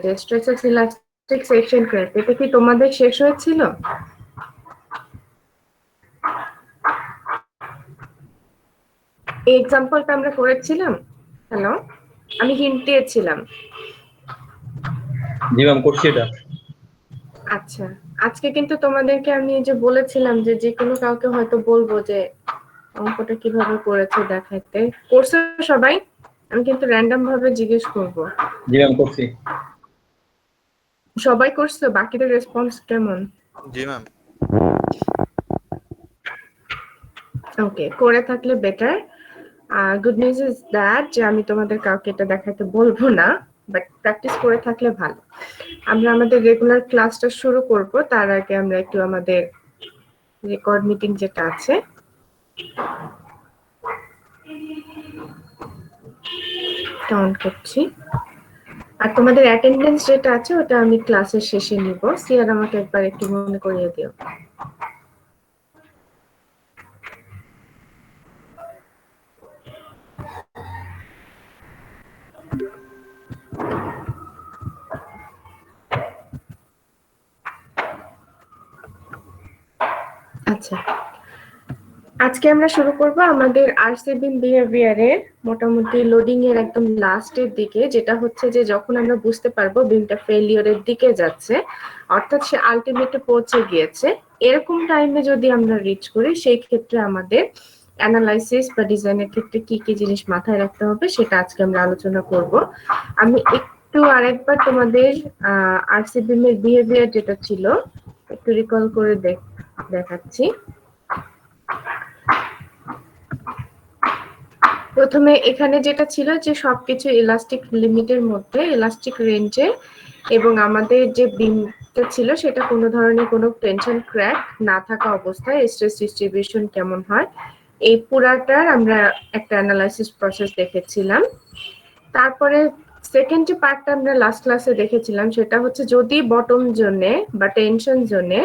যে stresses elastic section crack, এটা কি তোমাদের শেষ হয়েছিল? এই এক্সাম্পলটা আমরা করেছিলাম। হ্যালো, আমি হিন্ট দিয়েছিলাম। জি ম্যাম, করছি এটা। আচ্ছা, আজকে কিন্তু তোমাদেরকে আমি যে বলেছিলাম যে যে কোনো কাউকে হয়তো বলবো যে অঙ্কটা কিভাবে করেছে দেখাইতে। করছো সবাই? আমি কিন্তু র্যান্ডম ভাবে জিজ্ঞেস করব। জি ম্যাম, করছি। সবাই করছো? বাকিদের রেসপন্স কেমন? জি ম্যাম। ওকে, করে থাকলে better. Good news is that যে আমি তোমাদের কাউকে এটা দেখাতে বলবো না, বাট প্র্যাকটিস করে থাকলে ভালো। আমরা আমাদের রেগুলার ক্লাসটা শুরু করব, তার আগে আমরা একটু আমাদের রেকর্ড মিটিং যেটা আছে অন করছি। আর তোমাদের অ্যাটেন্ডেন্স যেটা আছে ওটা আমি ক্লাসের শেষে নিব। সিয়ার আমাকে একবার একটু মনে করিয়ে দিও। আচ্ছা, আজকে আমরা শুরু করব আমাদের আরসিবি বিহেভিয়ারের মোটামুটি লোডিং এর একদম লাস্টের দিকে, যেটা হচ্ছে যে যখন আমরা বুঝতে পারবো বিমটা ফেলিওরের দিকে যাচ্ছে, অর্থাৎ সে আলটিমেটে পৌঁছে গিয়েছে, এরকম টাইমে যদি আমরা রিচ করি সেই ক্ষেত্রে আমাদের অ্যানালাইসিস বা ডিজাইনের ক্ষেত্রে কি কি জিনিস মাথায় রাখতে হবে সেটা আজকে আমরা আলোচনা করব। আমি একটু আরেকবার তোমাদের আরসিবি এর বিহেভিয়ার যেটা ছিল একটু রিকল করে দেখাচ্ছি। প্রথমে এখানে যেটা ছিল যে সবকিছু ইলাস্টিক লিমিটের মধ্যে, ইলাস্টিক রেঞ্জে, এবং আমাদের যে বিমটা ছিল সেটা কোনো ধরনের কোনো টেনশন ক্র্যাক না থাকা অবস্থায় স্ট্রেস ডিস্ট্রিবিউশন কেমন হয় এই পুরাটার আমরা একটা অ্যানালাইসিস প্রসেস দেখেছিলাম। তারপরে সেকেন্ড যে পার্টটা আমরা লাস্ট ক্লাসে দেখেছিলাম সেটা হচ্ছে যদি বটম জোনে বা টেনশন জোনে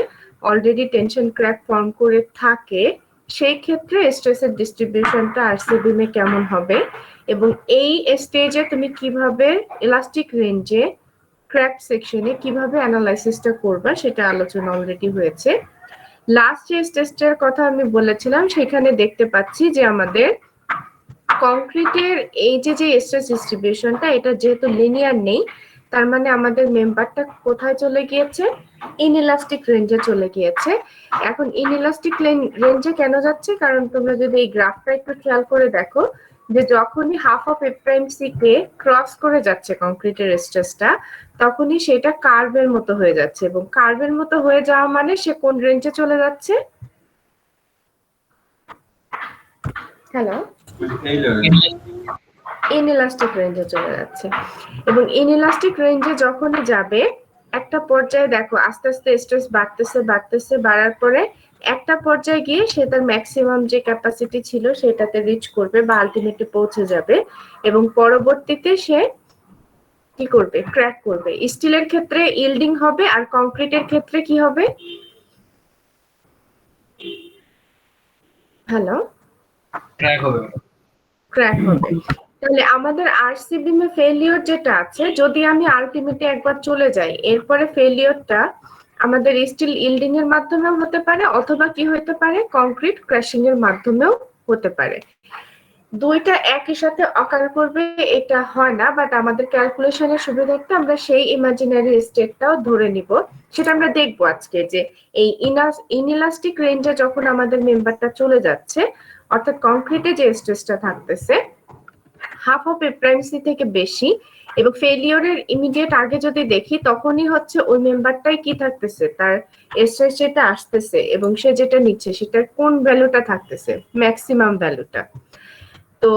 অলরেডি টেনশন ক্র্যাক ফর্ম করে থাকে সেই ক্ষেত্রে স্ট্রেসের ডিস্ট্রিবিউশনটা আরসিবিএম এ কেমন হবে, এবং এই স্টেজে তুমি কিভাবে ইলাস্টিক রেঞ্জে ক্র্যাক সেকশনে কিভাবে অ্যানালাইসিসটা করবা সেটা আলোচনা অলরেডি হয়েছে। লাস্ট যে স্টেজটার কথা আমি বলেছিলাম সেখানে দেখতে পাচ্ছি যে আমাদের কংক্রিটের এই যে স্ট্রেস ডিস্ট্রিবিউশনটা এটা যেহেতু লিনিয়ার নেই, তার মানে আমাদের মেম্বারটা কোথায় চলে গিয়েছে? ইনইলাস্টিক রেঞ্জে চলে গিয়েছে। এখন ইনইলাস্টিক রেঞ্জে কেন যাচ্ছে? কারণ তোমরা যদি এই গ্রাফটা একটু খেয়াল করে দেখো যে যখনই half of a prime C কে ক্রস করে যাচ্ছে কংক্রিটের স্ট্রেসটা, তখনই সেটা কার্ভের মতো হয়ে যাচ্ছে, এবং কার্ভের মতো হয়ে যাওয়া মানে সে কোন রেঞ্জে চলে যাচ্ছে? হ্যালো, ইনইলাস্টিক রেঞ্জে চলে যাচ্ছে। এবং ইনইলাস্টিক রেঞ্জে যখনই যাবে একটা পর্যায়ে দেখো আস্তে আস্তে স্ট্রেস বাড়তেছে বাড়তেছে, বাড়ার পরে একটা পর্যায়ে গিয়ে সে তার ম্যাক্সিমাম যে ক্যাপাসিটি ছিল সেটাতে রিচ করবে বা আলটিমেটলি পৌঁছে যাবে, এবং পরবর্তীতে সে কি করবে? ক্র্যাক করবে। স্টিলের ক্ষেত্রে ইল্ডিং হবে, আর কংক্রিটের ক্ষেত্রে কি হবে? হ্যালো, ক্র্যাক হবে। ক্র্যাক হবে। তাহলে আমাদের আরসিবি এ ফেলিওর যেটা আছে, যদি আমি আলটিমেটে একবার চলে যাই এরপরে ফেলিওরটা আমাদের স্টিল ইল্ডিং এর মাধ্যমেও হতে পারে, অথবা কি হতে পারে? কংক্রিট ক্র্যাশিং এর মাধ্যমেও হতে পারে। দুইটা একই সাথে অকার করবে এটা হয় না, বাট আমাদের ক্যালকুলেশনের সুবিধার্থে আমরা সেই ইমাজিনারি স্টেটটাও ধরে নিব। সেটা আমরা দেখবো আজকে যে এই ইনইলাস্টিক রেঞ্জে যখন আমাদের মেম্বারটা চলে যাচ্ছে, অর্থাৎ কংক্রিটে যে স্ট্রেসটা থাকতেছে হাফ অফ এপ্রাইমসি থেকে বেশি, এবং ফেলিওরের ইমিডিয়েট আগে যদি দেখি তখনই হচ্ছে ওই মেম্বারটাই কি থাকতেছে, তার স্ট্রেস যেটা আসতেছে এবং সে যেটা নিচ্ছে সেটার কোন ভ্যালুটা থাকতেছে? ম্যাক্সিমাম ভ্যালুটা। তো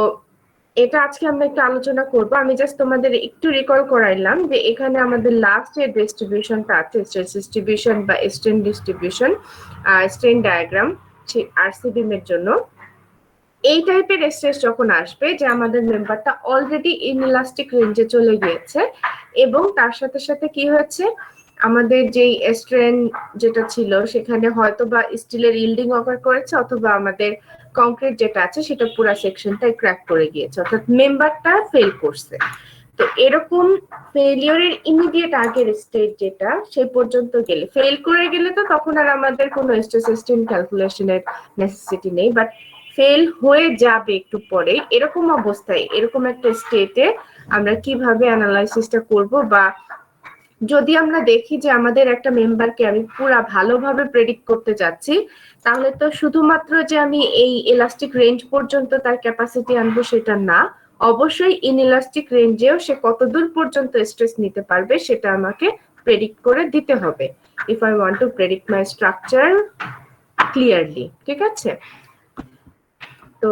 এটা আজকে আমরা একটু আলোচনা করব। আমি জাস্ট তোমাদের একটু রিকল করাইলাম যে এখানে আমাদের লাস্ট যে ডিস্ট্রিবিউশনটা আছে, স্ট্রেস ডিস্ট্রিবিউশন বা স্ট্রেন ডিস্ট্রিবিউশন, স্ট্রেন ডায়াগ্রাম আরসিবিএম এর জন্য, এই টাইপের স্ট্রেস যখন আসবে যে আমাদের মেম্বারটা অলরেডি ইনইলাস্টিক রেঞ্জে চলে গিয়েছে, এবং তার সাথে সাথে কি হয়েছে? আমাদের যেই স্ট্রেন যেটা ছিল সেখানে হয়তো বা স্টিলের ইল্ডিং অকার করেছে, অথবা আমাদের কংক্রিট যেটা আছে সেটা পুরো সেকশনটাই ক্র্যাক করে গিয়েছে, অর্থাৎ মেম্বারটা ফেল করছে। তো এরকম ফেলিওরের ইমিডিয়েট আগের স্টেজ যেটা সেই পর্যন্ত গেলে, ফেল করে গেলে তো তখন আর আমাদের কোনো স্ট্রেস সিস্টেম ক্যালকুলেশনের নেসেসিটি নেই, বাট ফেল হয়ে যাবে একটু পরে, এরকম অবস্থায় এরকম একটা স্টেটে আমরা কিভাবে অ্যানালাইসিসটা করব, বা যদি আমরা দেখি যে আমাদের একটা মেম্বারকে আমি পুরা ভালোভাবে প্রেডিক্ট করতে যাচ্ছি, তাহলে তো শুধুমাত্র যে আমি এই ইলাস্টিক রেঞ্জ পর্যন্ত তার ক্যাপাসিটি আনবো সেটা না, অবশ্যই ইনইলাস্টিক রেঞ্জেও সে কতদূর পর্যন্ত স্ট্রেস নিতে পারবে সেটা আমাকে প্রেডিক্ট করে দিতে হবে if I want to predict my structure clearly. ঠিক আছে, তো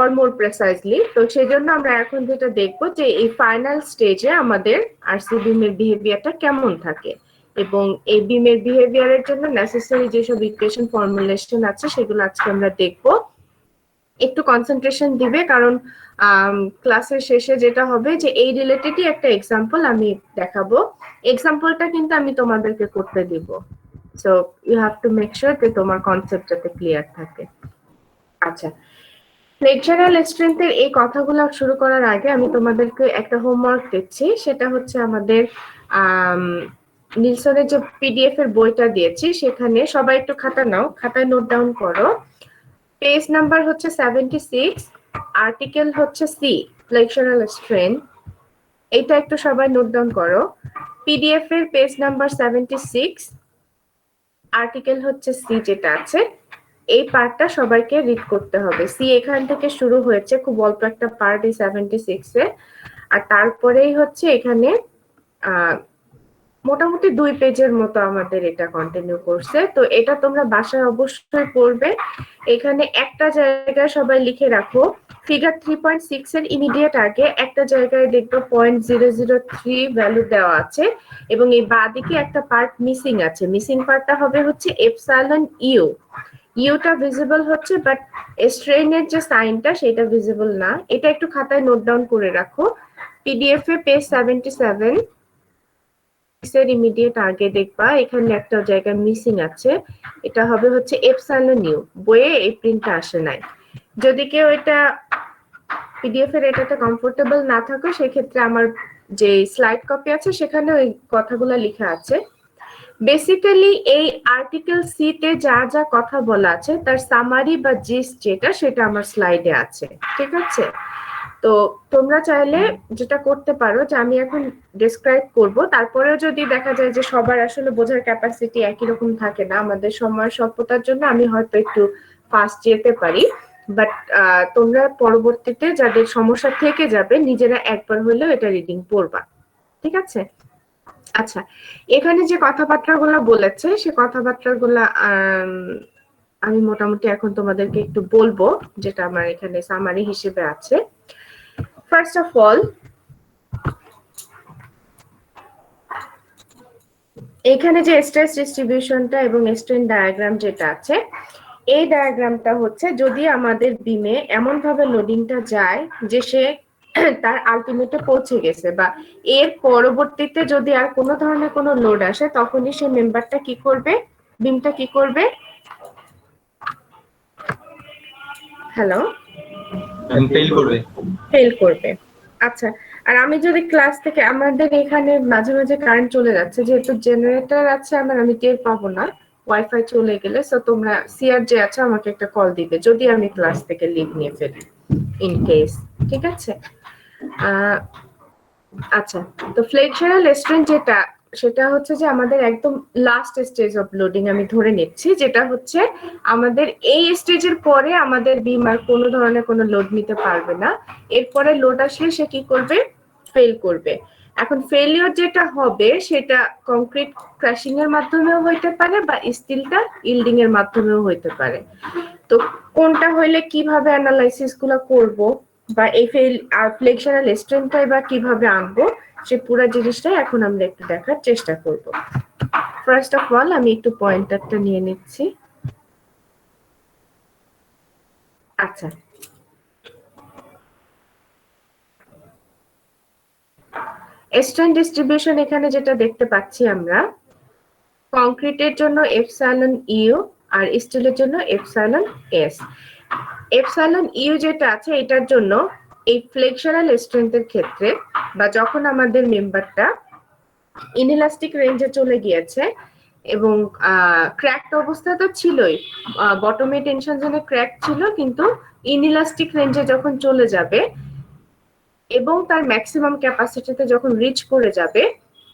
অর মোর প্রেসাইজলি, তো সেই জন্য আমরা এখন যেটা দেখবো যে এই ফাইনাল স্টেজে আমাদের আরসি বিমের বিহেভিয়ারটা কেমন থাকে, এবং এই বিমের বিহেভিয়ারের জন্য নেসেসারি যেসব ইকুয়েশন ফর্মুলেশন আছে সেগুলো আজকে আমরা দেখবো। একটু কনসেন্ট্রেশন দিবে, কারণ ক্লাসের শেষে যেটা হবে যে এই রিলেটেডই একটা এক্সাম্পল আমি দেখাবো, এক্সাম্পলটা কিন্তু আমি তোমাদেরকে করতে দিব, so you have to make sure যে তোমার কনসেপ্ট যাতে ক্লিয়ার থাকে। আচ্ছা, ফ্লেক্সারাল স্ট্রেংথের এই কথাগুলো শুরু করার আগে আমি তোমাদেরকে একটা হোমওয়ার্ক দিচ্ছি, সেটা হচ্ছে আমাদের নিলসনের যে পিডিএফ এর বইটা দিয়েছি সেখানে সবাই একটু খাতা নাও, খাতায় নোট ডাউন করো। পেজ নাম্বার হচ্ছে 76, আর্টিকেল হচ্ছে সি, ফ্লেক্সারাল স্ট্রেংথ, এটা একটু সবাই নোট ডাউন করো। পিডিএফ এর পেজ নাম্বার 76, আর্টিকেল হচ্ছে সি যেটা আছে, এই পার্টটা সবাইকে রিড করতে হবে। সি এখান থেকে শুরু হয়েছে, খুব অল্প একটা পার্ট এই 76 এ, আর তারপরেই হচ্ছে এখানে মোটামুটি 2 পেজের মতো আমাদের এটা কন্টিনিউ করছে। তো এটা তোমরা বাসায় অবশ্যই পড়বে। এখানে একটা জায়গায় সবাই লিখে রাখো, ফিগার 3.6 এর ইমিডিয়েট আগে একটা জায়গায় দেখবে 0.003 ভ্যালু দেওয়া আছে, এবং এই বাঁদিকে একটা পার্ট মিসিং আছে, মিসিং পার্টটা হবে হচ্ছে এপসাইলন ইউ, ইউটা ভিজিবল হচ্ছে বাট স্ট্রেইনের যে সাইনটা সেটা ভিজিবল না, এটা একটু খাতায় নোট ডাউন করে রাখো। পিডিএফ এ পেজ 77 এর ইমিডিয়েট আগে দেখবা এখানে একটা জায়গা মিসিং আছে, এটা হবে হচ্ছে এপসাইলন ইউ, বইয়ে এই প্রিন্টটা আসে নাই। যদি কেউ এটা পিডিএফ এর এটাতে কমফোর্টেবল না থাকে সেক্ষেত্রে আমার যে স্লাইড কপি আছে সেখানে ওই কথাগুলো লেখা আছে। বেসিক্যালি এই আর্টিকেল সি তে যা যা কথা বলা আছে তার সামারি বা জিস্ট যেটা সেটা আমার স্লাইডে আছে। ঠিক আছে, তো তোমরা চাইলে যেটা করতে পারো যে আমি এখন ডেসক্রাইব করব, তারপরেও যদি দেখা যায় যে সবার আসলে বোঝার ক্যাপাসিটি একই রকম থাকে না, আমাদের সময় স্বল্পতার জন্য আমি হয়তো একটু ফাস্ট যেতে পারি, বাট তোমরা পরবর্তীতে যাদের সমস্যা থেকে যাবে নিজেরা একবার হলেও এটা রিডিং পড়বা। ঠিক আছে, আচ্ছা, এখানে যে কথাবার্তাগুলো বলেছে সে কথাবার্তাগুলো আমি মোটামুটি এখন তোমাদেরকে একটু বলবো, যেটা আমার এখানে সামারি হিসেবে আছে। ফার্স্ট অফ অল, এখানে যে স্ট্রেস ডিস্ট্রিবিউশনটা এবং স্ট্রেন ডায়াগ্রাম যেটা আছে, এই ডায়াগ্রামটা হচ্ছে যদি আমাদের বিমে এমন ভাবে লোডিংটা যায় যে সে তার আলটিমেটে পৌঁছে গেছে, বা এর পরবর্তীতে যদি আর কোনো ধরনের কোনো লোড আসে তখনই সে মেম্বারটা কি করবে, বিমটা কি করবে, হ্যালো, ফেল করবে। ফেল করবে। আচ্ছা, আর আমি যদি ক্লাস থেকে, আমাদের এখানে মাঝে মাঝে কারেন্ট চলে যাচ্ছে, যেহেতু জেনারেটর আছে আমার, আমি টের পাবো না ওয়াইফাই চলে গেলে, সো তোমরা সিআর যে আছে আমাকে একটা কল দিবে যদি আমি ক্লাস থেকে লিভ নিয়ে ফেলি ইন কেস। ঠিক আছে, আচ্ছা, তো ফ্লেক্সারাল স্ট্রেন যেটা, সেটা হচ্ছে যে আমাদের একদম লাস্ট স্টেজ অফ লোডিং আমি ধরে নিচ্ছি, যেটা হচ্ছে আমাদের এই স্টেজের পরে আমাদের বিম আর কোনো ধরনের কোনো লোড নিতে পারবে না, এরপরে লোড আসলে সে কি করবে, ফেল করবে। এখন ফেলিওর যেটা হবে সেটা কংক্রিট ক্র্যাশিং এর মাধ্যমেও হইতে পারে বা স্টিলটা ইল্ডিং এর মাধ্যমেও হইতে পারে। তো কোনটা হইলে কিভাবে অ্যানালাইসিস গুলো করব, বা এই ফ্লেক্সারাল স্ট্রেংথটাই বা কিভাবে আনবো, সে পুরো জিনিসটাই এখন আমরা একটু দেখার চেষ্টা করব। ফার্স্ট অফ অল আমি একটু পয়েন্টারটা নিয়ে নিচ্ছি। আচ্ছা, স্ট্রেন ডিস্ট্রিবিউশন এখানে যেটা দেখতে পাচ্ছি আমরা, কংক্রিটের জন্য এপসাইলন ইউ আর স্টিলের জন্য এপসাইলন এস। এপসাইলন ইউ যেটা আছে এটার জন্য এই ফ্লেক্সারাল স্ট্রেংথের ক্ষেত্রে বা যখন আমাদের মেম্বারটা ইনইলাস্টিক রেঞ্জে চলে গিয়েছে এবং ক্র্যাকড অবস্থা তো ছিলই, বটমে টেনশন জোনে ক্র্যাক ছিল, কিন্তু ইনইলাস্টিক রেঞ্জে যখন চলে যাবে এবং তার ম্যাক্সিমাম ক্যাপাসিটিতে যখন রিচ করে যাবে,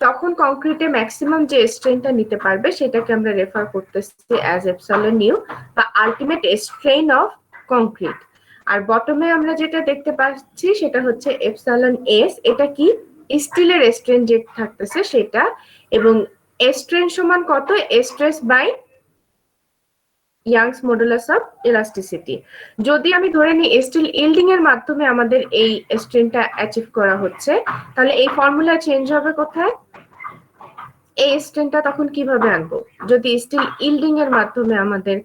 তখন কংক্রিটে ম্যাক্সিমাম যে স্ট্রেনটা নিতে পারবে সেটাকে আমরা রেফার করতেছি অ্যাজ এপসাইলন ইউ বা আলটিমেট স্ট্রেন অফ কংক্রিট। আর বটমে আমরা যেটা দেখতে পাচ্ছি সেটা হচ্ছে এপসাইলন এস। এটা কি? স্টিলের স্ট্রেন যে থাকতেছে সেটা, এবং স্ট্রেন সমান কত? Stress by Young's modulus of elasticity. যদি আমি ধরে নিই স্টিল ইল্ডিং এর মাধ্যমে আমাদের এই স্ট্রেনটা অ্যাচিভ করা হচ্ছে, তাহলে এই ফর্মুলা চেঞ্জ হবে কোথায়? এই স্ট্রেনটা তখন কিভাবে আনবো? যদি স্টিল ইল্ডিং এর মাধ্যমে আমাদের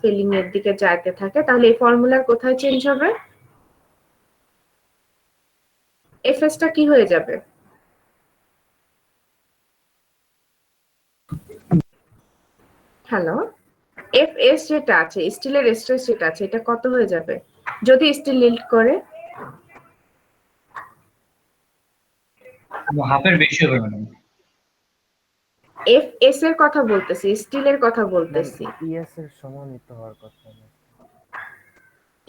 ফেলিং এর দিকে যাইতে থাকে, তাহলে এই ফর্মুলার কোথায় চেঞ্জ হবে? এফএস টা কি হয়ে যাবে? হ্যালো, এফএস যেটা আছে, স্টিলের স্ট্রেস যেটা আছে, এটা কত হয়ে যাবে যদি স্টিল ইল্ড করে? হাফের বেশি হবে ম্যাডাম। এফএস এর কথা বলতেছি, স্টিলের কথা বলতেছি। ইএস এর সমানই তো হওয়ার কথা না।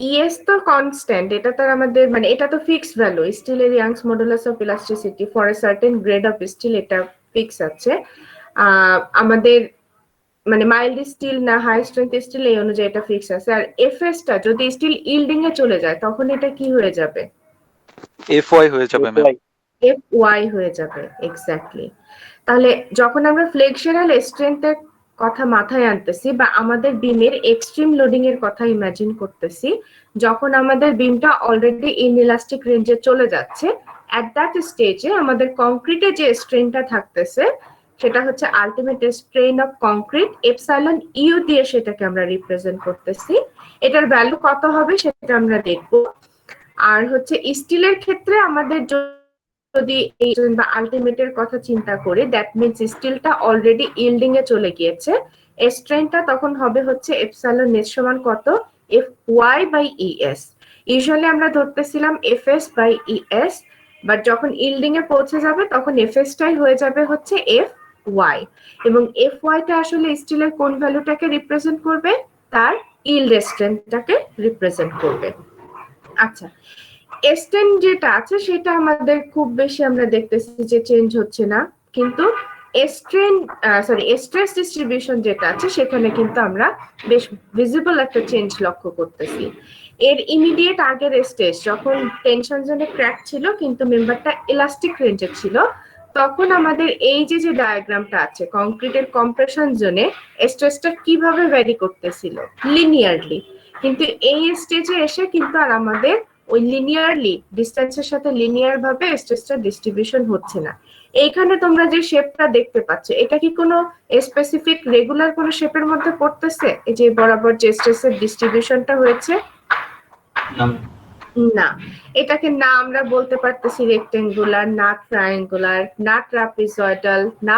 ইএস তো কনস্ট্যান্ট, এটা তো আমাদের মানে এটা তো ফিক্সড ভ্যালু। স্টিলের Young's modulus of elasticity for a certain grade of steel এটা ফিক্স আছে। আমাদের মানে মাইল্ড স্টিল না হাই স্ট্রেংথ স্টিল এই অনুযায়ী এটা ফিক্স আছে। আর এফএস টা যদি স্টিল ইল্ডিং এ চলে যায় তখন এটা কি হয়ে যাবে? এফওয়াই হয়ে যাবে ম্যাম। এফ ওয়াই হয়ে যাবে, এক্স্যাক্টলি। তাহলে যখন আমরা ফ্লেক্সারাল স্ট্রেংথের কথা মাথায় আনতেছি বা আমাদের বিমের এক্সট্রিম লোডিং এর কথা ইমাজিন করতেছি, যখন আমাদের বিমটা অলরেডি ইনইলাস্টিক রেঞ্জে চলে যাচ্ছে, এট দ্যাট স্টেজে আমাদের কংক্রিটে যে স্ট্রেনটা থাকতেছে সেটা হচ্ছে ultimate strain of concrete, epsilon U দিয়ে সেটাকে আমরা রিপ্রেজেন্ট করতেছি। এটার ভ্যালু কত হবে সেটা আমরা দেখব। আর হচ্ছে স্টিলের ক্ষেত্রে আমাদের যদি এই বা আলটিমেটের কথা চিন্তা করি, দ্যাট মিনস স্টিলটা অলরেডি ইল্ডিং এ চলে গিয়েছে, স্ট্রেনটা তখন হবে হচ্ছে এপসাইলন এস সমান কত? F Y by ES. Usually আমরা ধরতেছিলাম এফএস বাই ইএস, বাট যখন ইল্ডিং এ পৌঁছে যাবে তখন এফএস টাই হয়ে যাবে হচ্ছে এফ ওয়াই, এবং এফ ওয়াইটা আসলে স্টিলের কোন ভ্যালুটাকে রিপ্রেজেন্ট করবে? তার ইল্ড স্ট্রেনটাকে রিপ্রেজেন্ট করবে। আচ্ছা, স্ট্রেন যেটা আছে সেটা আমাদের খুব বেশি আমরা দেখতেছি যে চেঞ্জ হচ্ছে না, কিন্তু স্ট্রেস ডিস্ট্রিবিউশন যেটা আছে সেখানে কিন্তু আমরা বেশ ভিজিবল একটা চেঞ্জ লক্ষ্য করতেছি। এর ইমিডিয়েট আগের স্টেজ যখন টেনশন জোনে ক্র্যাক ছিল কিন্তু মেম্বারটা ইলাস্টিক রেঞ্জে ছিল, তখন আমাদের এই যে যে ডায়াগ্রামটা আছে কংক্রিটের কম্প্রেশন জোনে স্ট্রেসটা কিভাবে ভ্যারি করতেছিল লিনিয়ারলি, কিন্তু এই স্টেজে এসে কিন্তু আর আমাদের ওই লিনিয়ারলি ডিসটেন্সের সাথে লিনিয়ার ভাবে স্ট্রেসটা ডিস্ট্রিবিউশন হচ্ছে না। এইখানে তোমরা যে শেপটা দেখতে পাচ্ছ এটা কি কোনো স্পেসিফিক রেগুলার কোনো শেপের মধ্যে পড়তেছে? এই যে বরাবর যে স্ট্রেসের ডিস্ট্রিবিউশনটা হয়েছে, না, এটাকে না আমরা বলতে পারতেছি রেক্টেঙ্গুলার, না ট্রায়াঙ্গুলার, না ট্রাপিজয়েডাল, না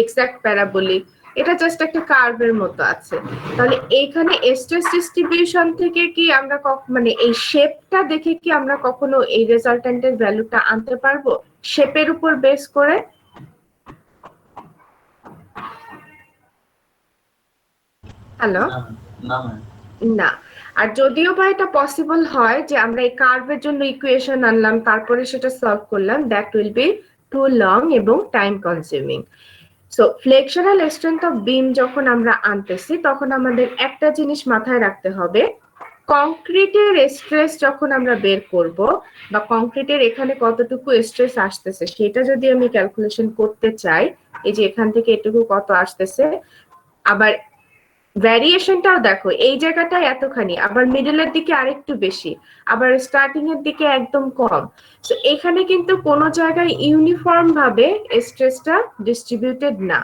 এক্সাক্ট প্যারাবোলিক, এটা জাস্ট একটা কার্ভের মতো আছে। তাহলে এইখানে স্ট্রেস ডিস্ট্রিবিউশন থেকে কি আমরা মানে এই শেপটা দেখে কি আমরা কখনো এই রেজাল্টেন্টের ভ্যালুটা আনতে পারবো শেপের উপর বেস করে? হ্যালো, না। আর যদিও বা এটা পসিবল হয় যে আমরা এই কার্ভের জন্য ইকুয়েশন আনলাম তারপরে সেটা সলভ করলাম, that will be too long এবং time consuming. So flexural strength of beam যখন আমরা আনতেছি তখন আমাদের একটা জিনিস মাথায় রাখতে হবে, কংক্রিটের স্ট্রেস যখন আমরা বের করব বা কংক্রিটের এখানে কতটুকু স্ট্রেস আসতেছে সেটা যদি আমি ক্যালকুলেশন করতে চাই, এই যে এখান থেকে এটুকু কত আসতেছে, আবার ভ্যারিয়েশনটাও দেখো এই জায়গাটায় এতখানি, আবার মিডলের দিকে আরেকটু বেশি, আবার স্টার্টিং এর দিকে একদম কম। সো এখানে কিন্তু কোনো জায়গায় ইউনিফর্ম ভাবে স্ট্রেসটা ডিস্ট্রিবিউটেড না।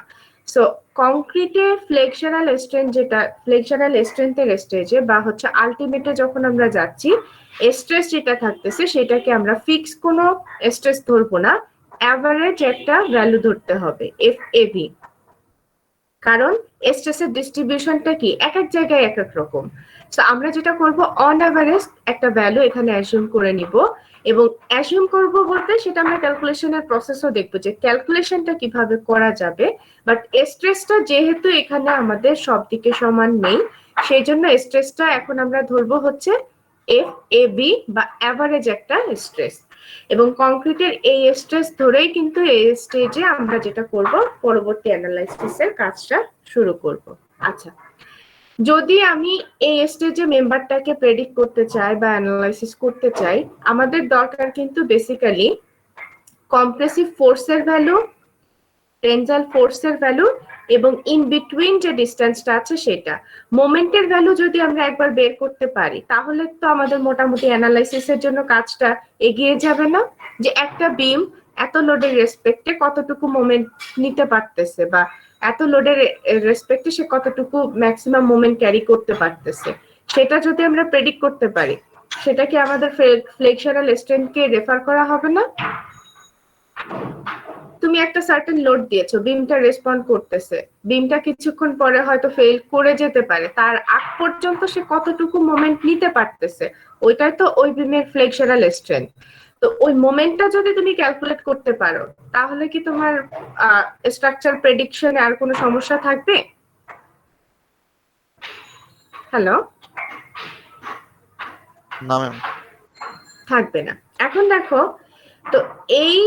সো কংক্রিটে ফ্লেক্সারাল স্ট্রেন্থ যেটা ফ্লেক্সারাল স্ট্রেন্থের স্টেজে বা হচ্ছে আলটিমেটে যখন আমরা যাচ্ছি, স্ট্রেস যেটা থাকতেছে সেটাকে আমরা ফিক্স কোনো স্ট্রেস ধরবো না, অ্যাভারেজ একটা ভ্যালু ধরতে হবে এফ এবি। কারণ স্ট্রেসের ডিস্ট্রিবিউশনটা কি এক এক জায়গায় এক এক রকম। তো আমরা যেটা করব অন এভারেজ একটা ভ্যালু এখানে অ্যাজিউম করে নিব, এবং অ্যাজিউম করব বলতে সেটা আমরা ক্যালকুলেশনের প্রসেসও দেখব যে ক্যালকুলেশনটা কিভাবে করা যাবে। বাট স্ট্রেসটা যেহেতু এখানে আমাদের সব দিকে সমান নেই, সেই জন্য স্ট্রেসটা এখন আমরা ধরবো হচ্ছে এফ এ বি বা অ্যাভারেজ একটা স্ট্রেস, এবং কংক্রিটের এই স্ট্রেস ধরেই কিন্তু এই স্টেজে আমরা যেটা করব পরবর্তী অ্যানালাইসিসের কাজটা শুরু করব। আচ্ছা, যদি আমি এই স্টেজে মেম্বারটাকে প্রেডিক্ট করতে চাই বা অ্যানালাইসিস করতে চাই, আমাদের দরকার কিন্তু বেসিক্যালি কম্প্রেসিভ ফোর্সের ভ্যালু, টেনজাইল ফোর্সের ভ্যালু, এবং ইন বিটুইন যে ডিসটেন্সটা আছে সেটা। মোমেন্টের ভ্যালু যদি আমরা একবার বের করতে পারি তাহলে তো আমাদের মোটামুটি অ্যানালাইসিসের জন্য কাজটা এগিয়ে যাবে না, যে একটা বিম এত লোডের রেসপেক্টে কতটুকু মোমেন্ট নিতে পারতেছে, বা এত লোডের রেসপেক্টে সে কতটুকু ম্যাক্সিমাম মোমেন্ট ক্যারি করতে পারতেছে, সেটা যদি আমরা প্রেডিক্ট করতে পারি, সেটা কি আমাদের ফ্লেক্সরাল স্ট্রেন্থকে রেফার করা হবে না? তুমি একটা সার্টেন লোড দিয়েছো, বিমটা রেসপন্ড করতেছে, বিমটা কিছুক্ষণ পরে হয়তো ফেল করে যেতে পারে, তার আগ পর্যন্ত সে কতটুকু মোমেন্ট নিতে পারতেছে, ওইটাই তো ওই বিমের ফ্লেক্সরাল স্ট্রেন্থ। তো ওই মোমেন্টটা যদি তুমি ক্যালকুলেট করতে পারো তাহলে কি তোমার স্ট্রাকচার প্রেডিকশনে আর কোনো সমস্যা থাকবে? হ্যালো, না ম্যাম। থাকবে না। এখন দেখো, তো এই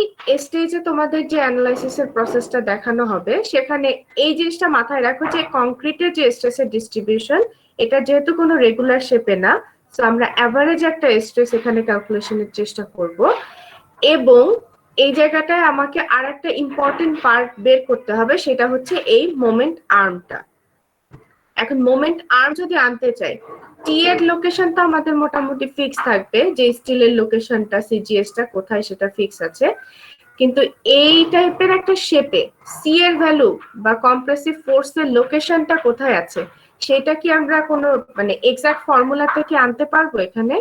স্টেজে তোমাদের যে অ্যানালাইসিসের প্রসেসটা দেখানো হবে সেখানে এই জিনিসটা মাথায় রাখো যে কংক্রিটের যে স্ট্রেসের ডিস্ট্রিবিউশন, এটা যেহেতু কোনো রেগুলার শেপে না, সো আমরা অ্যাভারেজ একটা স্ট্রেস এখানে ক্যালকুলেশনের চেষ্টা করব। এবং এই জায়গাটায় আমাকে আর একটা ইম্পর্টেন্ট পার্ট বের করতে হবে, সেটা হচ্ছে এই মোমেন্ট আর্মটা। এখন মোমেন্ট আর্ম যদি আনতে চাই, টি এর লোকেশনটা আমাদের মোটামুটি ফিক্স থাকবে, যে স্টিলের লোকেশনটা সিজিএসটা কোথায় সেটা ফিক্স আছে, কিন্তু এই টাইপের একটা শেপে সি এর ভ্যালু বা কম্প্রেসিভ ফোর্সের লোকেশনটা কোথায় আছে সেটা কি আমরা কোনো মানে এক্সাক্ট ফর্মুলা থেকে আনতে পারবো এখানে?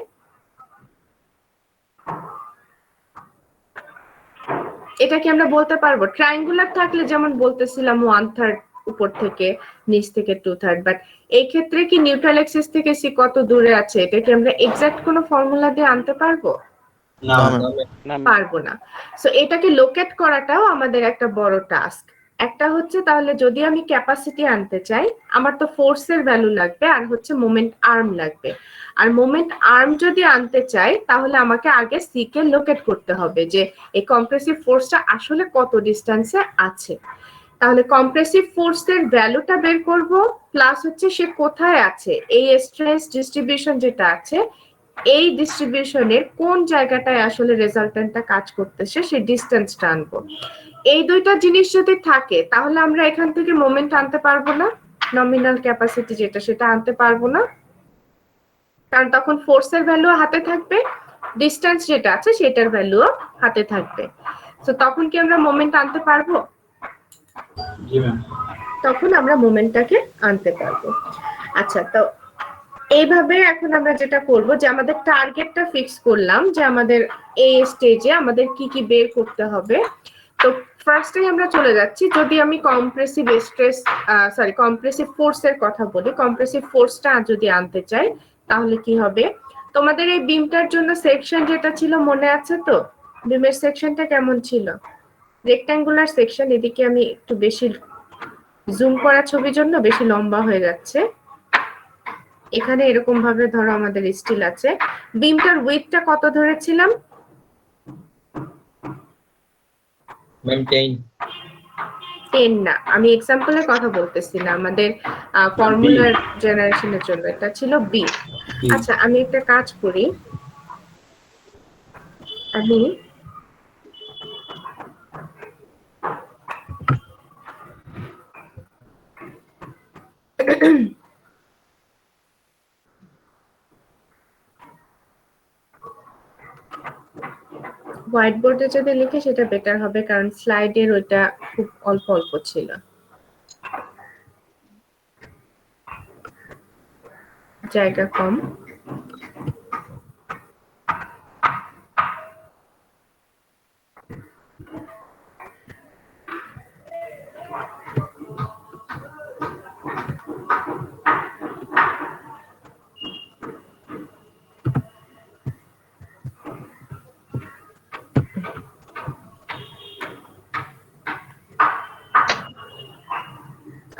এটা কি আমরা বলতে পারবো? ট্রায়াঙ্গুলার থাকলে যেমন বলতেছিলাম 1/3 উপর থেকে, নিচ থেকে 2/3, বাট এই ক্ষেত্রে কি নিউট্রাল অ্যাক্সিস থেকে সি কত দূরে আছে এটা কি আমরা এক্সাক্ট কোনো ফর্মুলা দিয়ে আনতে পারবো? না পারবো না। সো এটাকে লোকেট করাটাও আমাদের একটা বড় টাস্ক। একটা হচ্ছে তাহলে যদি আমি ক্যাপাসিটি আনতে চাই, আমার তো ফোর্সের ভ্যালু লাগবে আর হচ্ছে মোমেন্ট আর্ম লাগবে। আর মোমেন্ট আর্ম যদি আনতে চাই তাহলে আমাকে আগে সি কে লোকেট করতে হবে, যে এই কম্প্রেসিভ ফোর্সটা আসলে কত ডিসটেন্সে আছে। তাহলে কম্প্রেসিভ ফোর্সের ভ্যালুটা বের করব, প্লাস হচ্ছে সে কোথায় আছে, এই স্ট্রেস ডিস্ট্রিবিউশন যেটা আছে এই ডিস্ট্রিবিউশনের কোন জায়গাটায় আসলে রেজাল্টেন্টটা কাজ করতেছে সেই ডিসটেন্সটা আনবো। এই দুইটা জিনিস যদি থাকে তাহলে আমরা এখান থেকে মোমেন্ট আনতে পারবো না, নমিনাল ক্যাপাসিটি যেটা সেটা আনতে পারবো না, কারণ তখন ফোর্সের ভ্যালু হাতে থাকবে, ডিসটেন্স যেটা আছে সেটার ভ্যালুও হাতে থাকবে। তো তখন কি আমরা মোমেন্ট আনতে পারবো? জি ম্যাম। তখন আমরা মোমেন্টটাকে আনতে পারবো। আচ্ছা, তো এইভাবে এখন আমরা যেটা করব যে আমাদের টার্গেটটা ফিক্স করলাম যে আমাদের এই স্টেজে আমাদের কি কি বের করতে হবে। তো ফার্স্টে আমরা চলে যাচ্ছি, যদি আমি কম্প্রেসিভ স্ট্রেস কম্প্রেসিভ ফোর্সের কথা বলি, কম্প্রেসিভ ফোর্সটা যদি আনতে চাই তাহলে কি হবে? তোমাদের এই বিমটার জন্য সেকশন যেটা ছিল মনে আছে তো? বিমের সেকশনটা কেমন ছিল? Rectangular section. এদিকে আমি একটু বেশি জুম করা ছবির জন্য বেশি লম্বা হয়ে যাচ্ছে। এখানে এরকম ভাবে ধরো আমাদের স্টিল আছে, বিমটার উইডথটা কত ধরেছিলাম? ম্যাম 10 10 না, আমি এক্সাম্পলের কথা বলতেছি না, আমাদের ফর্মুলার জেনারেশনের জন্য এটা ছিল বি। আচ্ছা, আমি একটা কাজ করি, আমি হোয়াইট বোর্ডে যদি লিখে সেটা বেটার হবে, কারণ স্লাইডের ওইটা খুব অল্প অল্প ছিল, জায়গা কম।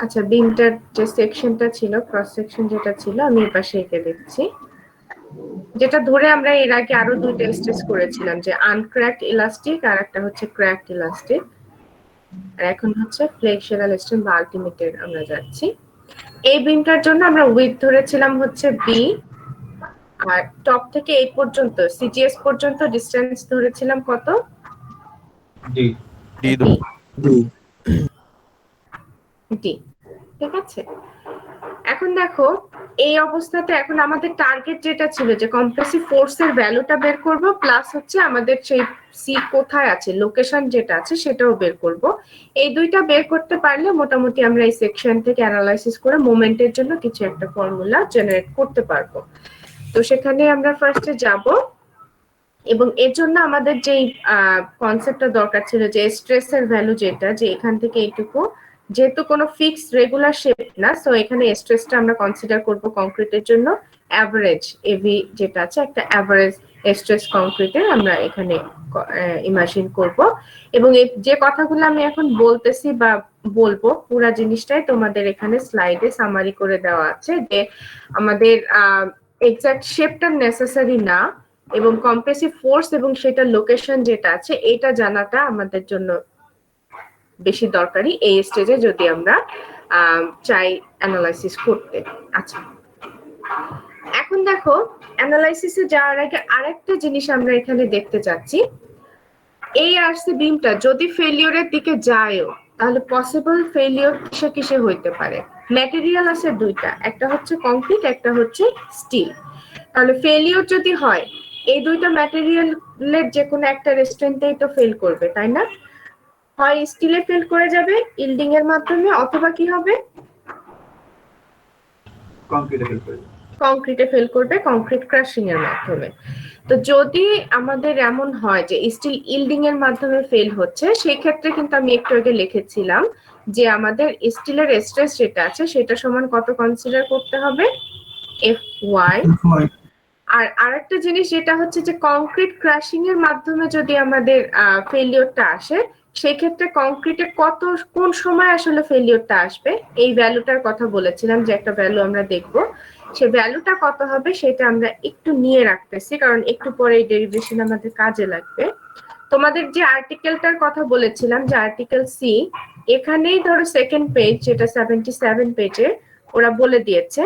আচ্ছা, বিমটার যে সেকশনটা ছিল, ক্রস সেকশন যেটা ছিল, আমি এই পাশে এঁকে দিচ্ছি, যেটা ধরে আমরা এর আগে আরো দুইটা স্টেজ করেছিলাম, যে আনক্র্যাকড ইলাস্টিক আর একটা হচ্ছে ক্র্যাকড ইলাস্টিক, আর এখন হচ্ছে ফ্লেক্সুরাল স্ট্রিং বা আলটিমেটের আমরা যাচ্ছি। এই বিমটার জন্য আমরা উইথ ধরেছিলাম হচ্ছে বি, আর টপ থেকে এই পর্যন্ত সিজিএস পর্যন্ত ডিসটেন্স ধরেছিলাম কত? D D D. ঠিক আছে, এখন দেখো এই অবস্থাতে এখন আমাদের টার্গেট যেটা ছিল যে কম্প্রেসিভ ফোর্সের ভ্যালুটা বের করব, প্লাস হচ্ছে আমাদের সেই সি কোথায় আছে, লোকেশন যেটা আছে সেটাও বের করব। এই দুইটা বের করতে পারলে মোটামুটি আমরা এই সেকশন থেকে অ্যানালাইসিস করে মোমেন্টের জন্য কিছু একটা ফর্মুলা জেনারেট করতে পারবো। তো সেখানে আমরা ফার্স্টে যাব, এবং এর জন্য আমাদের যেই কনসেপ্টটা দরকার ছিল যে স্ট্রেসের ভ্যালু যেটা, যে এখান থেকে এইটুকু, যেহেতু কোনো ফিক্সড রেগুলার শেপ না, সো এখানে স্ট্রেসটা আমরা কনসিডার করব কংক্রিটের জন্য অ্যাভারেজ এভি যেটা আছে, একটা অ্যাভারেজ স্ট্রেস কংক্রিটের আমরা এখানে ইমাজিন করব। এবং এই যে কথাগুলো আমি এখন বলতেছি বা বলবো, পুরা জিনিসটাই তোমাদের এখানে স্লাইডে সামারি করে দেওয়া আছে, যে আমাদের এক্সাক্ট শেপটা নেসেসারি না, এবং কম্প্রেসিভ ফোর্স এবং সেটার লোকেশন যেটা আছে এটা জানাটা আমাদের জন্য বেশি দরকারি এই স্টেজে, যদি আমরা চাই অ্যানালাইসিস করতে। আচ্ছা, এখন দেখো অ্যানালাইসিসে যাওয়ার আগে আরেকটা জিনিস আমরা এখানে দেখতে চাচ্ছি, এই আরসি বিমটা যদি ফেলিওরের দিকে যায়ও, তাহলে পসিবল ফেলিওর কিসে কিসে হইতে পারে। ম্যাটেরিয়াল আছে দুইটা, একটা হচ্ছে কংক্রিট, একটা হচ্ছে স্টিল। তাহলে ফেলিওর যদি হয়, এই দুইটা ম্যাটেরিয়ালের যে কোনো একটা রেস্টুরেন্টেই তো ফেল করবে, তাই না? হয় স্টিলে ফেল করে যাবে ইল্ডিং এর মাধ্যমে, অথবা কি হবে, কংক্রিটে ফেল করবে কংক্রিট ক্রাশিং এর মাধ্যমে। তো যদি আমাদের এমন হয় যে স্টিল ইল্ডিং এর মাধ্যমে ফেল হচ্ছে, সেই ক্ষেত্রে কিন্তু আমি একটু আগে লিখেছিলাম যে আমাদের স্টিলের স্ট্রেস যেটা আছে সেটা সমান কত কনসিডার করতে হবে, এফ ওয়াই। আর আরেকটা জিনিস যেটা হচ্ছে যে কংক্রিট ক্রাশিং এর মাধ্যমে যদি আমাদের ফেলিওরটা আসে, সেই ক্ষেত্রে কংক্রিটে কোন সময় আসলে ফেলিওরটা আসবে, এই ভ্যালুটার কথা বলেছিলাম যে একটা ভ্যালু আমরা দেখবো, সেই ভ্যালুটা কত হবে সেটা আমরা একটু নিয়ে রাখতেছি, কারণ একটু পরে এই ডেরিভেশন আমাদের কাজে লাগবে। তোমাদের যে আর্টিকেলটার কথা বলেছিলাম, যে আর্টিকেল সি, এখানেই ধরো সেকেন্ড পেজ যেটা 77 পেজে ওরা বলে দিয়েছে,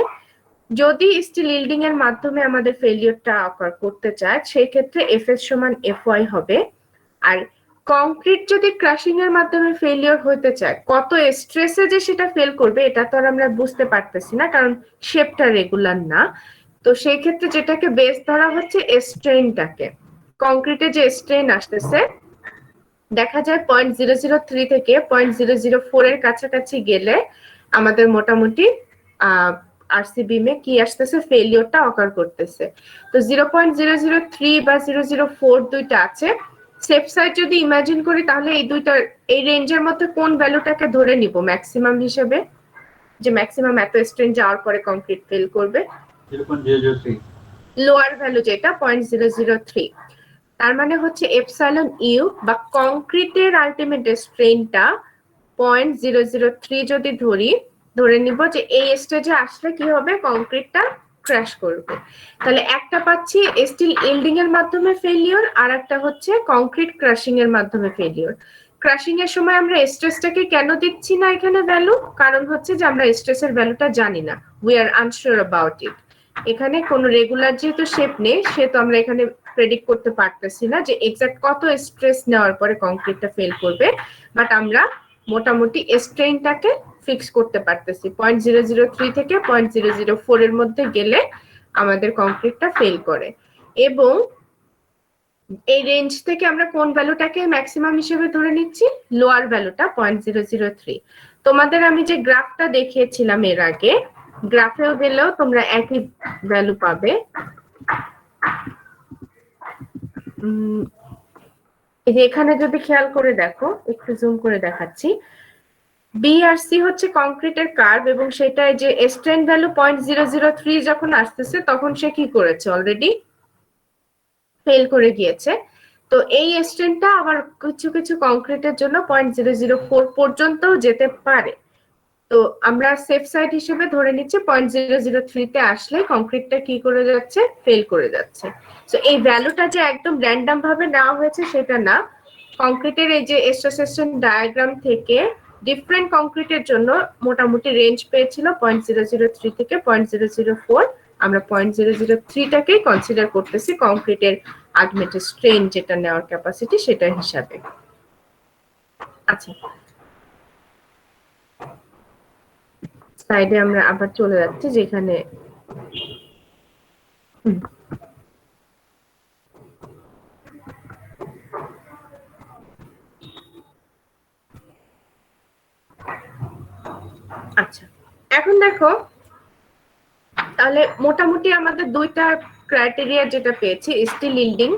যদি স্টিল ইল্ডিং এর মাধ্যমে আমাদের ফেলিওরটা অকার করতে চায়, সেই ক্ষেত্রে এফএস সমান এফওয়াই হবে। আর কংক্রিট যদি ক্রাশিং এর মাধ্যমে ফেলিওর হতে চায়, কত স্ট্রেসে যে সেটা ফেল করবে এটা তো আর আমরা বুঝতে পারতেছি না, কারণ শেপটা রেগুলার না। তো সেই ক্ষেত্রে যেটাকে বেস ধরা হচ্ছে স্ট্রেনটাকে। কংক্রিটে যে স্ট্রেন আসতেছে দেখা যায় 0.003 থেকে 0.004 এর কাছাকাছি গেলে আমাদের মোটামুটি আরসি বিমে কি আসতেছে, ফেলিওরটা অকার করতেছে। তো 0.003 বা 004 দুইটা আছে। সেফ সাইড যদি ইমাজিন করি, তাহলে এই দুইটার এই রেঞ্জের মধ্যে কোন ভ্যালুটাকে ধরে নিব ম্যাক্সিমাম হিসেবে, যে ম্যাক্সিমাম এত স্ট্রেন যাওয়ার পরে কংক্রিট ফেল করবে? 0.003 লোয়ার ভ্যালু যেটা 0.003, তার মানে হচ্ছে এপসাইলন ইউ বা কংক্রিটের আলটিমেট স্ট্রেনটা 0.003 যদি ধরে নিব যে এই স্টেজে আসলে কি হবে, কংক্রিটটা ক্র্যাশ করবে। তাহলে একটা পাচ্ছি স্টিল ইল্ডিং এর মাধ্যমে ফেলিওর, আর একটা হচ্ছে কংক্রিট ক্রাশিং এর মাধ্যমে ফেলিওর। ক্রাশিং এর সময় আমরা স্ট্রেসটাকে কেন দিচ্ছি না এখানে ভ্যালু, কারণ হচ্ছে যে আমরা স্ট্রেসের ভ্যালুটা জানি না, we are unsure about it. এখানে কোনো রেগুলার যেহেতু শেপ নেই, সেহেতু আমরা এখানে প্রেডিক্ট করতে পারতেছি না যে এক্সাক্ট কত স্ট্রেস নেওয়ার পরে কংক্রিটটা ফেল করবে, বাট আমরা মোটামুটি স্ট্রেনটাকে ফিক্স করতে পারতেছি 0.003 থেকে 0.004 এর মধ্যে গেলে আমাদের কংক্রিটটা ফেল করে। এবং এই রেঞ্জ থেকে আমরা কোন ভ্যালুটাকে ম্যাক্সিমাম হিসেবে ধরে নিচ্ছি, লোয়ার ভ্যালুটা 0.003। তোমাদের আমি যে গ্রাফটা দেখিয়েছিলাম এর আগে, গ্রাফেও গেলেও তোমরা একই ভ্যালু পাবে। এই যে এখানে যদি খেয়াল করে দেখো, একটু জুম করে দেখাচ্ছি, বি আর সি হচ্ছে কংক্রিটের কার্ভ, এবং সেটাই যে স্ট্রেন ভ্যালু 0.003 যখন আসতেছে তখন সে কি করেছে, অলরেডি ফেল করে গিয়েছে। তো এই স্ট্রেনটা আবার কিছু কিছু কংক্রিটের জন্য 0.004 পর্যন্তও যেতে পারে। তো আমরা সেফ সাইড হিসেবে ধরে নিচ্ছি 0.003 তে আসলে কংক্রিটটা কি করে যাচ্ছে, ফেল করে যাচ্ছে। সো এই ভ্যালুটা যে একদম র্যান্ডম ভাবে নেওয়া হয়েছে সেটা না, কংক্রিটের এই যে এসোসিয়েশন ডায়াগ্রাম থেকে ডিফারেন্ট কংক্রিটের জন্য মোটামুটি রেঞ্জ পেয়েছিল 0.003 থেকে 0.004। আমরা 0.003টাকেই কনসিডার করতেছি কংক্রিটের আলটিমেট স্ট্রেন যেটা নেওয়ার ক্যাপাসিটি সেটা হিসাবে। আচ্ছা, সাইডে আমরা আবার চলে যাচ্ছি যেখানে আচ্ছা এখন দেখো তাহলে মোটামুটি আমাদের দুইটা ক্রাইটেরিয়া যেটা পেয়েছি, স্টিল ইল্ডিং,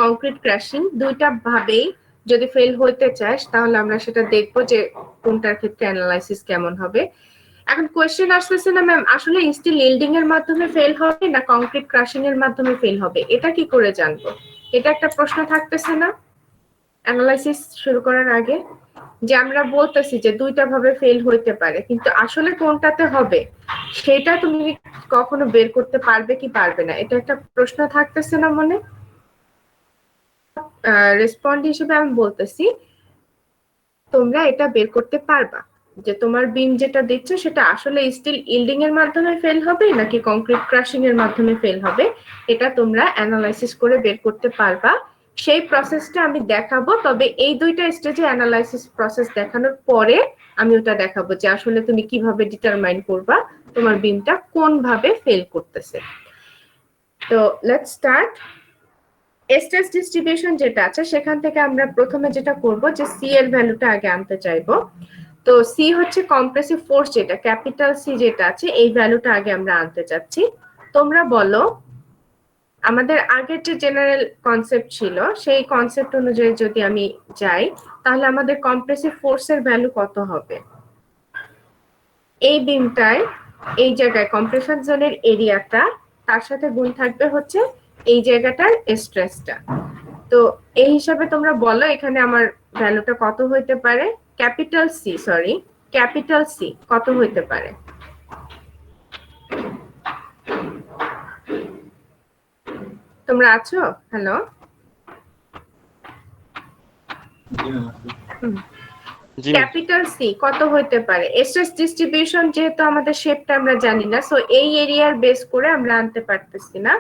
কংক্রিট ক্র্যাশিং, দুইটা ভাবেই যদি ফেল হইতে চাস তাহলে আমরা সেটা দেখবো যে কোনটার ক্ষেত্রে অ্যানালাইসিস কেমন হবে। এখন কোয়েশ্চেন আসতেছে না ম্যাম আসলে স্টিল ইল্ডিং এর মাধ্যমে ফেল হবে না কংক্রিট ক্রাশিং এর মাধ্যমে ফেল হবে, এটা কি করে জানবো? এটা একটা প্রশ্ন থাকতেছে না অ্যানালাইসিস শুরু করার আগে, যে আমরা বলতেছি যে দুইটা ভাবে ফেল হইতে পারে, কিন্তু আসলে কোনটাতে হবে সেটা তুমি কখনো বের করতে পারবে কি পারবে না, এটা একটা প্রশ্ন থাকতেছে না মনে। রেসপন্ড হিসেবে আমি বলতেছি তোমরা এটা বের করতে পারবা যে তোমার বিম যেটা দিচ্ছ সেটা আসলে স্টিল ইল্ডিং এর মাধ্যমে ফেল হবে নাকি কংক্রিট ক্রাশিং এর মাধ্যমে ফেল হবে, এটা তোমরা অ্যানালাইসিস করে বের করতে পারবা। সেই প্রসেসটা আমি দেখাবো, তবে এই দুইটা স্টেজে অ্যানালাইসিস প্রসেস দেখানোর পরে আমি ওটা দেখাবো যে আসলে তুমি কিভাবে ডিটারমাইন করবা তোমার বিমটা কোন ভাবে ফেল করতেছে। তো লেটস স্টার্ট। স্ট্রেস ডিস্ট্রিবিউশন যেটা আছে সেখান থেকে আমরা প্রথমে যেটা করব যে সি এর ভ্যালুটা আগে আনতে চাইবো। তো সি হচ্ছে কম্প্রেসিভ ফোর্স, যেটা ক্যাপিটাল সি যেটা আছে এই ভ্যালুটা আগে আমরা আনতে চাচ্ছি। তোমরা বলো আমাদের আগের যে জেনারেল কনসেপ্ট ছিল সেই কনসেপ্ট অনুযায়ী যদি আমি যাই তাহলে আমাদের কম্প্রেসিভ ফোর্সের ভ্যালু কত হবে? এই বিমটায় এই জায়গায় কম্প্রেশন জোনের এরিয়াটা তার সাথে গুণ থাকবে হচ্ছে এই জায়গাটার স্ট্রেসটা। তো এই হিসাবে তোমরা বলো এখানে আমার ভ্যালুটা কত হইতে পারে? ক্যাপিটাল সি কত হইতে পারে? তোমরা আছো? হ্যালো, ক্যাপিটাল সি কত হইতে পারে? স্ট্রেস ডিস্ট্রিবিউশন যেহেতু আমাদের শেপটা আমরা জানি না, সো এই এরিয়ার বেস করে আমরা আনতে পারতেছি না,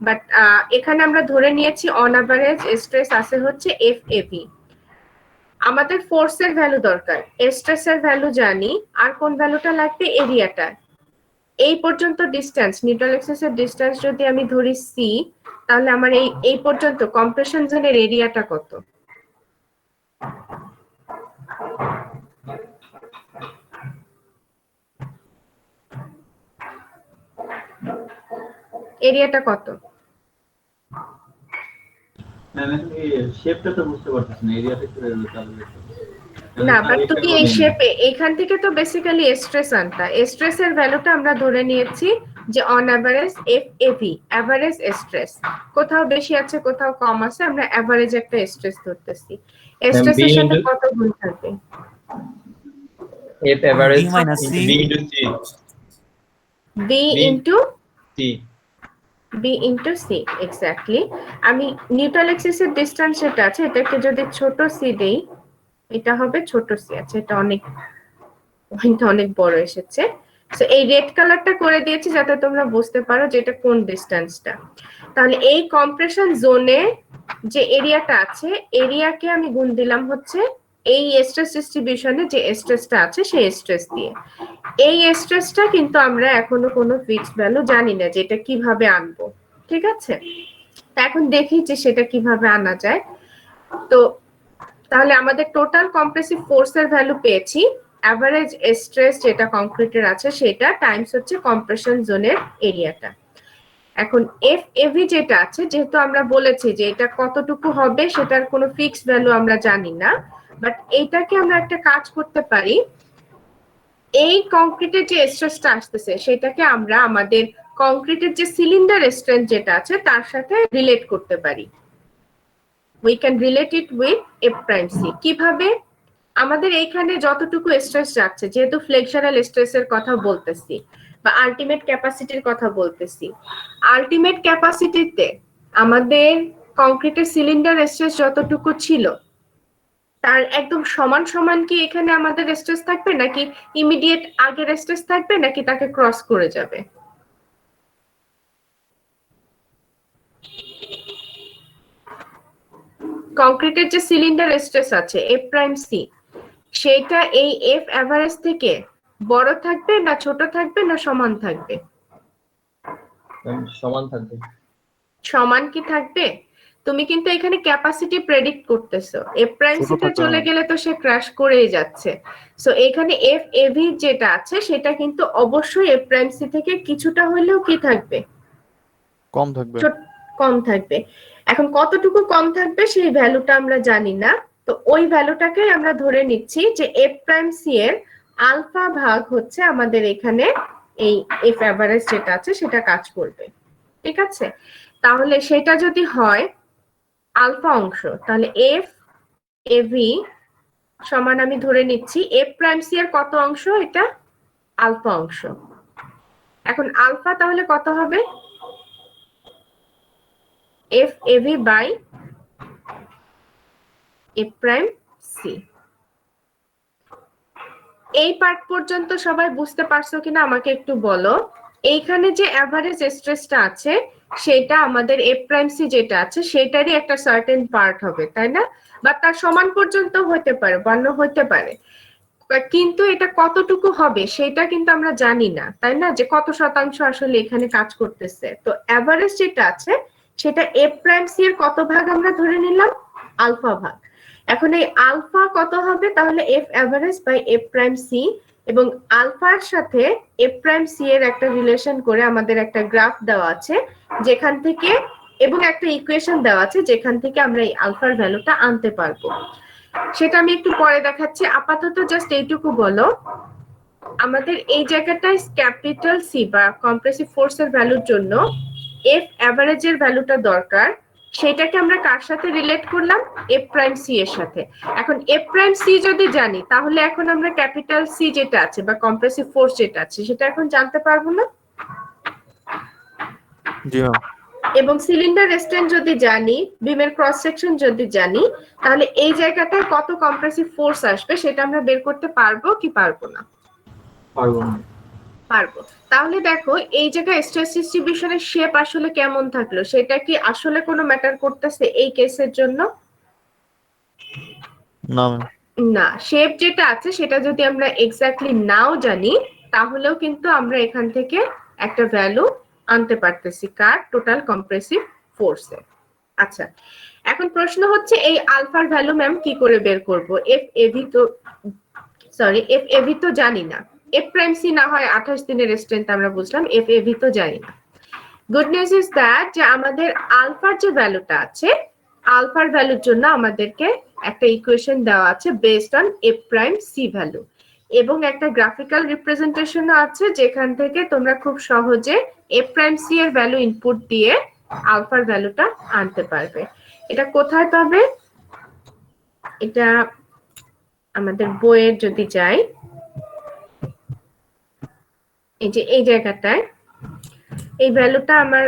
বাট এখানে আমরা ধরে নিয়েছি অন এভারেজ স্ট্রেস আছে হচ্ছে এফএভি। আমাদের ফোর্সের ভ্যালু দরকার, স্ট্রেসের ভ্যালু জানি, আর কোন ভ্যালুটা লাগবে? এরিয়াটা। এই পর্যন্ত ডিসটেন্স, নিউট্রাল এক্সিসের ডিসটেন্স যদি আমি ধরি সি, তাহলে আমার এই পর্যন্ত কম্প্রেশন জোনের এরিয়াটা কত? এরিয়াটা কত? শেপটা তো বুঝতে পারতেছি না, এরিয়াটা কি না, বাট তুমি এই শেপে এখান থেকে তো বেসিক্যালি স্ট্রেস আনতা, স্ট্রেসের ভ্যালুটা আমরা ধরে নিয়েছি যে অন এভারেজ এফএভি, এভারেজ স্ট্রেস, কোথাও বেশি আছে কোথাও কম আছে, আমরা এভারেজ একটা স্ট্রেস ধরতেছি। স্ট্রেসের সাথে কত গুণ থাকবে? F average B minus C. B into C. B into C. B into C, exactly. আমি নিউট্রাল এক্সিসের ডিসটেন্স যেটা আছে এটাকে যদি ছোট সি দেই, এটা হবে ছোট সি। আচ্ছা, এটা অনেক বড় এসেছে, সো এই রেড কালারটা করে দিয়েছি যাতে তোমরা বুঝতে পারো যে এটা কোন ডিসটেন্সটা। তাহলে এই কম্প্রেশন জোনে যে এরিয়াটা আছে এরিয়াকে আমি গুণ দিলাম হচ্ছে এই স্ট্রেস ডিস্ট্রিবিউশনে যে স্ট্রেসটা আছে সেই স্ট্রেস দিয়ে। এই স্ট্রেসটা কিন্তু আমরা এখনো কোনো ফিক্সড ভ্যালু জানি না যে এটা কিভাবে আনবো, ঠিক আছে? এখন দেখি যে সেটা কিভাবে আনা যায়। তো তাহলে আমাদের টোটাল কম্প্রেসিভ ফোর্সের ভ্যালু পেয়েছি, এভারেজ স্ট্রেস যেটা কংক্রিটের আছে সেটা টাইমস হচ্ছে কম্প্রেশন জোনের এরিয়াটা। এখন এফএভি যেটা আছে, যেহেতু আমরা বলেছি যে এটা কতটুকু হবে সেটার কোনো ফিক্সড ভ্যালু আমরা জানি না, বাট এইটাকে আমরা একটা কাজ করতে পারি, এই কংক্রিটের যে স্ট্রেসটা আসতেছে সেটাকে আমরা আমাদের কংক্রিটের যে সিলিন্ডার স্ট্রেংথ যেটা আছে তার সাথে রিলেট করতে পারি। We can relate it with F prime C. কিভাবে? আমাদের এইখানে যতটুকু স্ট্রেস যাচ্ছে, যেহেতু ফ্লেক্সারাল স্ট্রেসের কথা বলতেছি বা আলটিমেট ক্যাপাসিটির কথা বলতেছি, আলটিমেট ক্যাপাসিটিতে আমাদের কংক্রিটের সিলিন্ডার স্ট্রেস যতটুকু ছিল তার একদম সমান সমান কি এখানে আমাদের স্ট্রেস থাকবে, নাকি ইমিডিয়েট আগের স্ট্রেস থাকবে, নাকি তাকে ক্রস করে যাবে? কংক্রিটের যে সিলিন্ডার স্ট্রেস আছে এফ প্রাইম সি, সেটা এই এফ এভারেজ থেকে বড় থাকবে না ছোট থাকবে না সমান থাকবে? সমান থাকবে। সমান কি থাকবে? তুমি কিন্তু এখানে ক্যাপাসিটি প্রেডিক্ট করতেছো, এফ প্রাইম ছোট সিতে থাকবে, চলে হ্যাঁ। গেলে তো সে ক্র্যাশ করেই যাচ্ছে। সো এখানে এফ এভি যেটা আছে সেটা কিন্তু অবশ্যই এফ প্রাইম সি থেকে কিছুটা হলেও কি থাকবে? কম থাকবে। কম থাকবে। এখন কতটুকু কম থাকবে সেই ভ্যালুটা আমরা জানি না, তো ওই ভ্যালুটাকে আমরা ধরে নিচ্ছি যে এফ প্রাইম সি এর আলফা ভাগ হচ্ছে আমাদের এখানে এই এফ এভারেজ যেটা আছে সেটা কাজ করবে। ঠিক আছে, তাহলে সেটা যদি হয় আলফা অংশ, তাহলে এফ এভি সমান আমি ধরে নিচ্ছি এফ প্রাইম সি এর কত অংশ? এটা আলফা অংশ। এখন আলফা তাহলে কত হবে? F AV by F prime C. এই পার্ট পর্যন্ত সবাই বুঝতে পারছো কিনা আমাকে একটু বলো। এইখানে যে এভারেজ স্ট্রেসটা আছে সেটা আমাদের এফ প্রাইম সি যেটা আছে সেটারই একটা সার্টেন পার্ট হবে, তাই না? বা তার সমান পর্যন্ত হতে পারে, বান্ন হতে পারে, কিন্তু এটা কতটুকু হবে সেটা কিন্তু আমরা জানি না, তাই না? যে কত শতাংশ আসলে এখানে কাজ করতেছে। তো এভারেজ যেটা আছে সেটা এফ প্রাইম সি এর কত ভাগ আমরা ধরে নিলাম? আলফা ভাগ। এখন এই আলফা কত হবে? তাহলে F average by F prime C, এবং আলফার সাথে এফ প্রাইম সি এর একটা রিলেশন করে আমাদের একটা গ্রাফ দেওয়া আছে যেখান থেকে, এবং একটা ইকুয়েশন দেওয়া আছে যেখান থেকে আমরা এই আলফার ভ্যালুটা আনতে পারবো। সেটা আমি একটু পরে দেখাচ্ছি, আপাতত জাস্ট এইটুকু বলো। আমাদের এই জায়গাটায় ক্যাপিটাল সি বা কম্প্রেসিভ ফোর্সের ভ্যালুর জন্য এফ এভারেজের ভ্যালুটা দরকার, সেটাকে আমরা কার সাথে রিলেট করলাম? এফ প্রাইম সি এর সাথে। এখন এফ প্রাইম সি যদি জানি তাহলে এখন আমরা ক্যাপিটাল সি যেটা আছে বা কম্প্রেসিভ ফোর্স যেটা আছে সেটা এখন জানতে পারবো না? জি ম্যাম। এবং সিলিন্ডার স্ট্রেন যদি জানি, বিমের ক্রস সেকশন যদি জানি, তাহলে এই জায়গাটায় কত কম্প্রেসিভ ফোর্স আসবে সেটা আমরা বের করতে পারবো কি পারবো না? পারবো না। পারবো। তাহলে দেখো এই জায়গায় স্ট্রেস ডিস্ট্রিবিউশনের শেপ আসলে কেমন থাকলো সেটা কি আসলে কোনো ম্যাটার করতেছে এই কেসের জন্য? না ম্যাম। না, শেপ যেটা আছে সেটা যদি আমরা এক্স্যাক্টলি নাও জানি তাহলেও কিন্তু আমরা এখান থেকে একটা ভ্যালু আনতে পারতেছি কার? Total compressive ফোর্সে। আচ্ছা, এখন প্রশ্ন হচ্ছে এই আলফার ভ্যালু ম্যাম কি করে বের করব? এফ এভি তো জানি না, এফ প্রাইম সি না হয় 28 দিনের স্ট্রেংথ আমরা বুঝলাম, এফ এভি তো জানি না। গুড নিউজ ইজ দ্যাট যে আমাদের আলফার যে ভ্যালুটা আছে, আলফার ভ্যালুর জন্য আমাদেরকে একটা ইকুয়েশন দেওয়া আছে based on F prime C value, এবং একটা গ্রাফিক্যাল রিপ্রেজেন্টেশনও আছে যেখান থেকে তোমরা খুব সহজে এফ প্রাইম সি এর ভ্যালু ইনপুট দিয়ে আলফার ভ্যালুটা আনতে পারবে। এটা কোথায় পাবে? এটা আমাদের বইয়ের যদি যাই, এই যে এই জায়গাটায় এই ভ্যালুটা আমার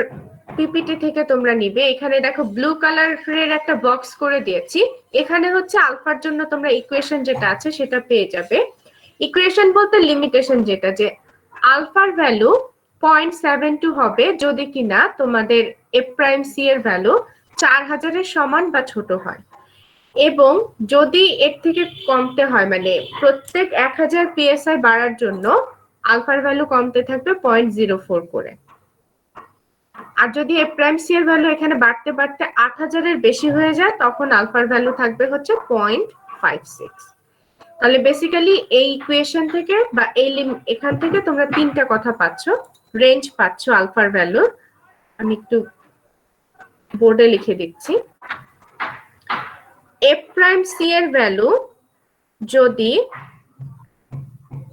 পিপিটি থেকে তোমরা নিবে। এখানে দেখো ব্লু কালারের একটা বক্স করে দিয়েছি, এখানে হচ্ছে আলফার জন্য তোমরা ইকুয়েশন যেটা আছে সেটা পেয়ে যাবে। ইকুয়েশন বলতে লিমিটেশন যেটা, যে আলফার ভ্যালু 0.72 হবে যদি কিনা তোমাদের এফ প্রাইম সি এর ভ্যালু 4000 এর সমান বা ছোট হয়, এবং যদি এর থেকে কমতে হয়, মানে প্রত্যেক 1000 পিএসআই বাড়ার জন্য আলফার ভ্যালু কমতে থাকবে 0.04 করে। আর যদি এফ প্রাইম সি এর ভ্যালু এখানে বাড়তে বাড়তে 8000 এর বেশি হয়ে যায় তখন আলফার ভ্যালু থাকবে হচ্ছে 0.56। তাহলে বেসিক্যালি এই ইকুয়েশন থেকে বা এই এখান থেকে তোমরা তিনটা কথা পাচ্ছো, রেঞ্জ পাচ্ছো আলফার ভ্যালু। আমি একটু বোর্ডে লিখে দিচ্ছি। এফ প্রাইম সি এর ভ্যালু যদি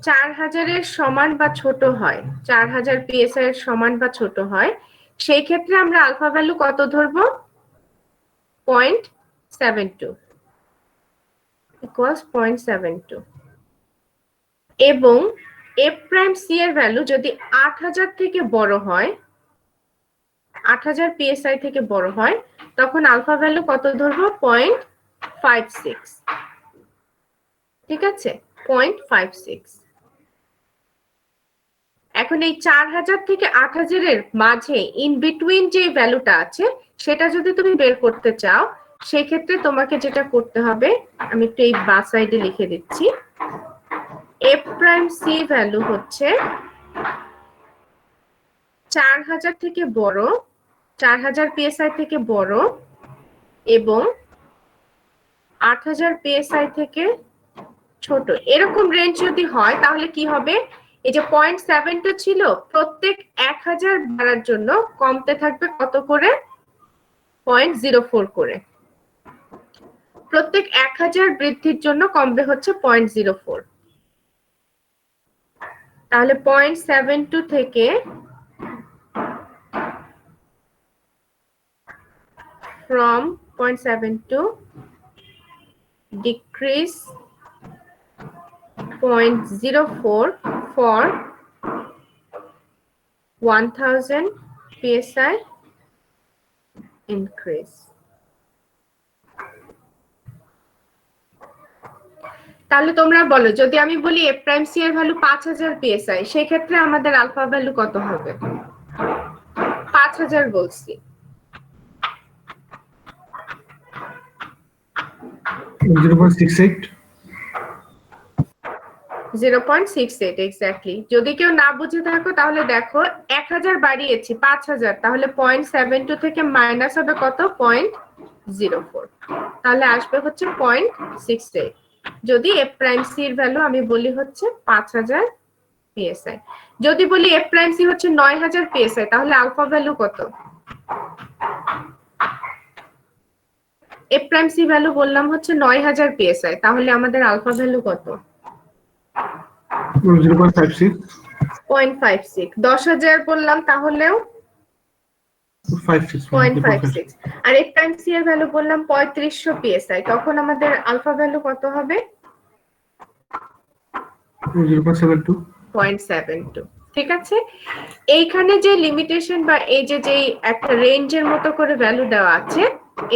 4000 এর সমান বা ছোট হয়, 4000 পিএসআই এর সমান বা ছোট হয়, সেই ক্ষেত্রে আমরা আলফা ভ্যালু কত ধরবো? 0.72। ইকুয়ালস 0.72 এবং f প্রাইম c এর ভ্যালু যদি 8000 থেকে বড় হয়, 8000 psi থেকে বড় হয়, তখন আলফা ভ্যালু কত ধরবো? 0.56। ঠিক আছে, 0.56। এখন এই 4000 থেকে 8000 এর মাঝে ইন বিটুইন যে ভ্যালুটা আছে সেটা যদি তুমি বের করতে চাও, সেই ক্ষেত্রে তোমাকে যেটা করতে হবে, আমি একটু এই বাঁ সাইডে লিখে দিচ্ছি, f প্রাইম c ভ্যালু হচ্ছে 4000 থেকে বড়, 4000 psi থেকে বড় এবং 8000 psi থেকে ছোট, এরকম রেঞ্জ যদি হয় তাহলে কি হবে? এই যে 0.72 ছিল, প্রত্যেক 1000 বাড়ার জন্য কমতে থাকবে কত করে? 0.04 করে। প্রত্যেক 1000 বৃদ্ধির জন্য কমবে হচ্ছে 0.04। তাহলে 0.72 থেকে from 0.72 decrease 0.04 for 1000 psi increase। তাহলে তোমরা বলো, যদি আমি বলি f প্রাইম c এর ভ্যালু 5000 psi, সেই ক্ষেত্রে আমাদের আলফা ভ্যালু কত হবে? 5000 বলছি। 0.68 0.68 এক্স্যাক্টলি। যদি কেউ না বুঝে থাকো তাহলে দেখো, 1000 বাড়িয়েছি 5000, তাহলে 0.72 থেকে মাইনাস হবে কত? 0.04, তাহলে আসবে হচ্ছে 0.68। যদি f প্রাইম c এর ভ্যালু আমি বলি হচ্ছে 5000 psi, যদি বলি f প্রাইম c হচ্ছে 9000 psi, তাহলে আলফা ভ্যালু কত? f প্রাইম c ভ্যালু বললাম হচ্ছে 9000 psi, তাহলে আমাদের আলফা ভ্যালু কত? 0.56 0.56। 10000 বললাম তাহলেও 0.56। আর f প্রাইম c এর ভ্যালু বললাম 3500 psi, তখন আমাদের আলফা ভ্যালু কত হবে? 0.72। ঠিক আছে, এইখানে যে লিমিটেশন বা এই যে একটা রেঞ্জের মতো করে ভ্যালু দেওয়া আছে,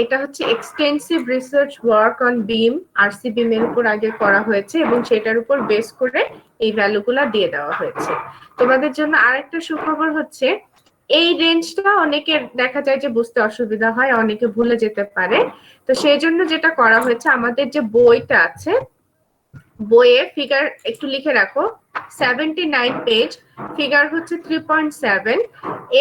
এটা হচ্ছে extensive research work on beam, RC beam এর উপর আগে করা হয়েছে এবং সেটার উপর বেস করে এই ভ্যালুগুলা দিয়ে দেওয়া হয়েছে। তোমাদের জন্য আরেকটা সুখবর হচ্ছে, এই রেঞ্জটা অনেকের দেখা যায় যে বুঝতে অসুবিধা হয়, অনেকে ভুলে যেতে পারে। তো সেই জন্য যেটা করা হয়েছে, আমাদের যে বইটা আছে, বইয়ে ফিগার একটু লিখে রাখো, 79 পেজ, ফিগার হচ্ছে 3.7।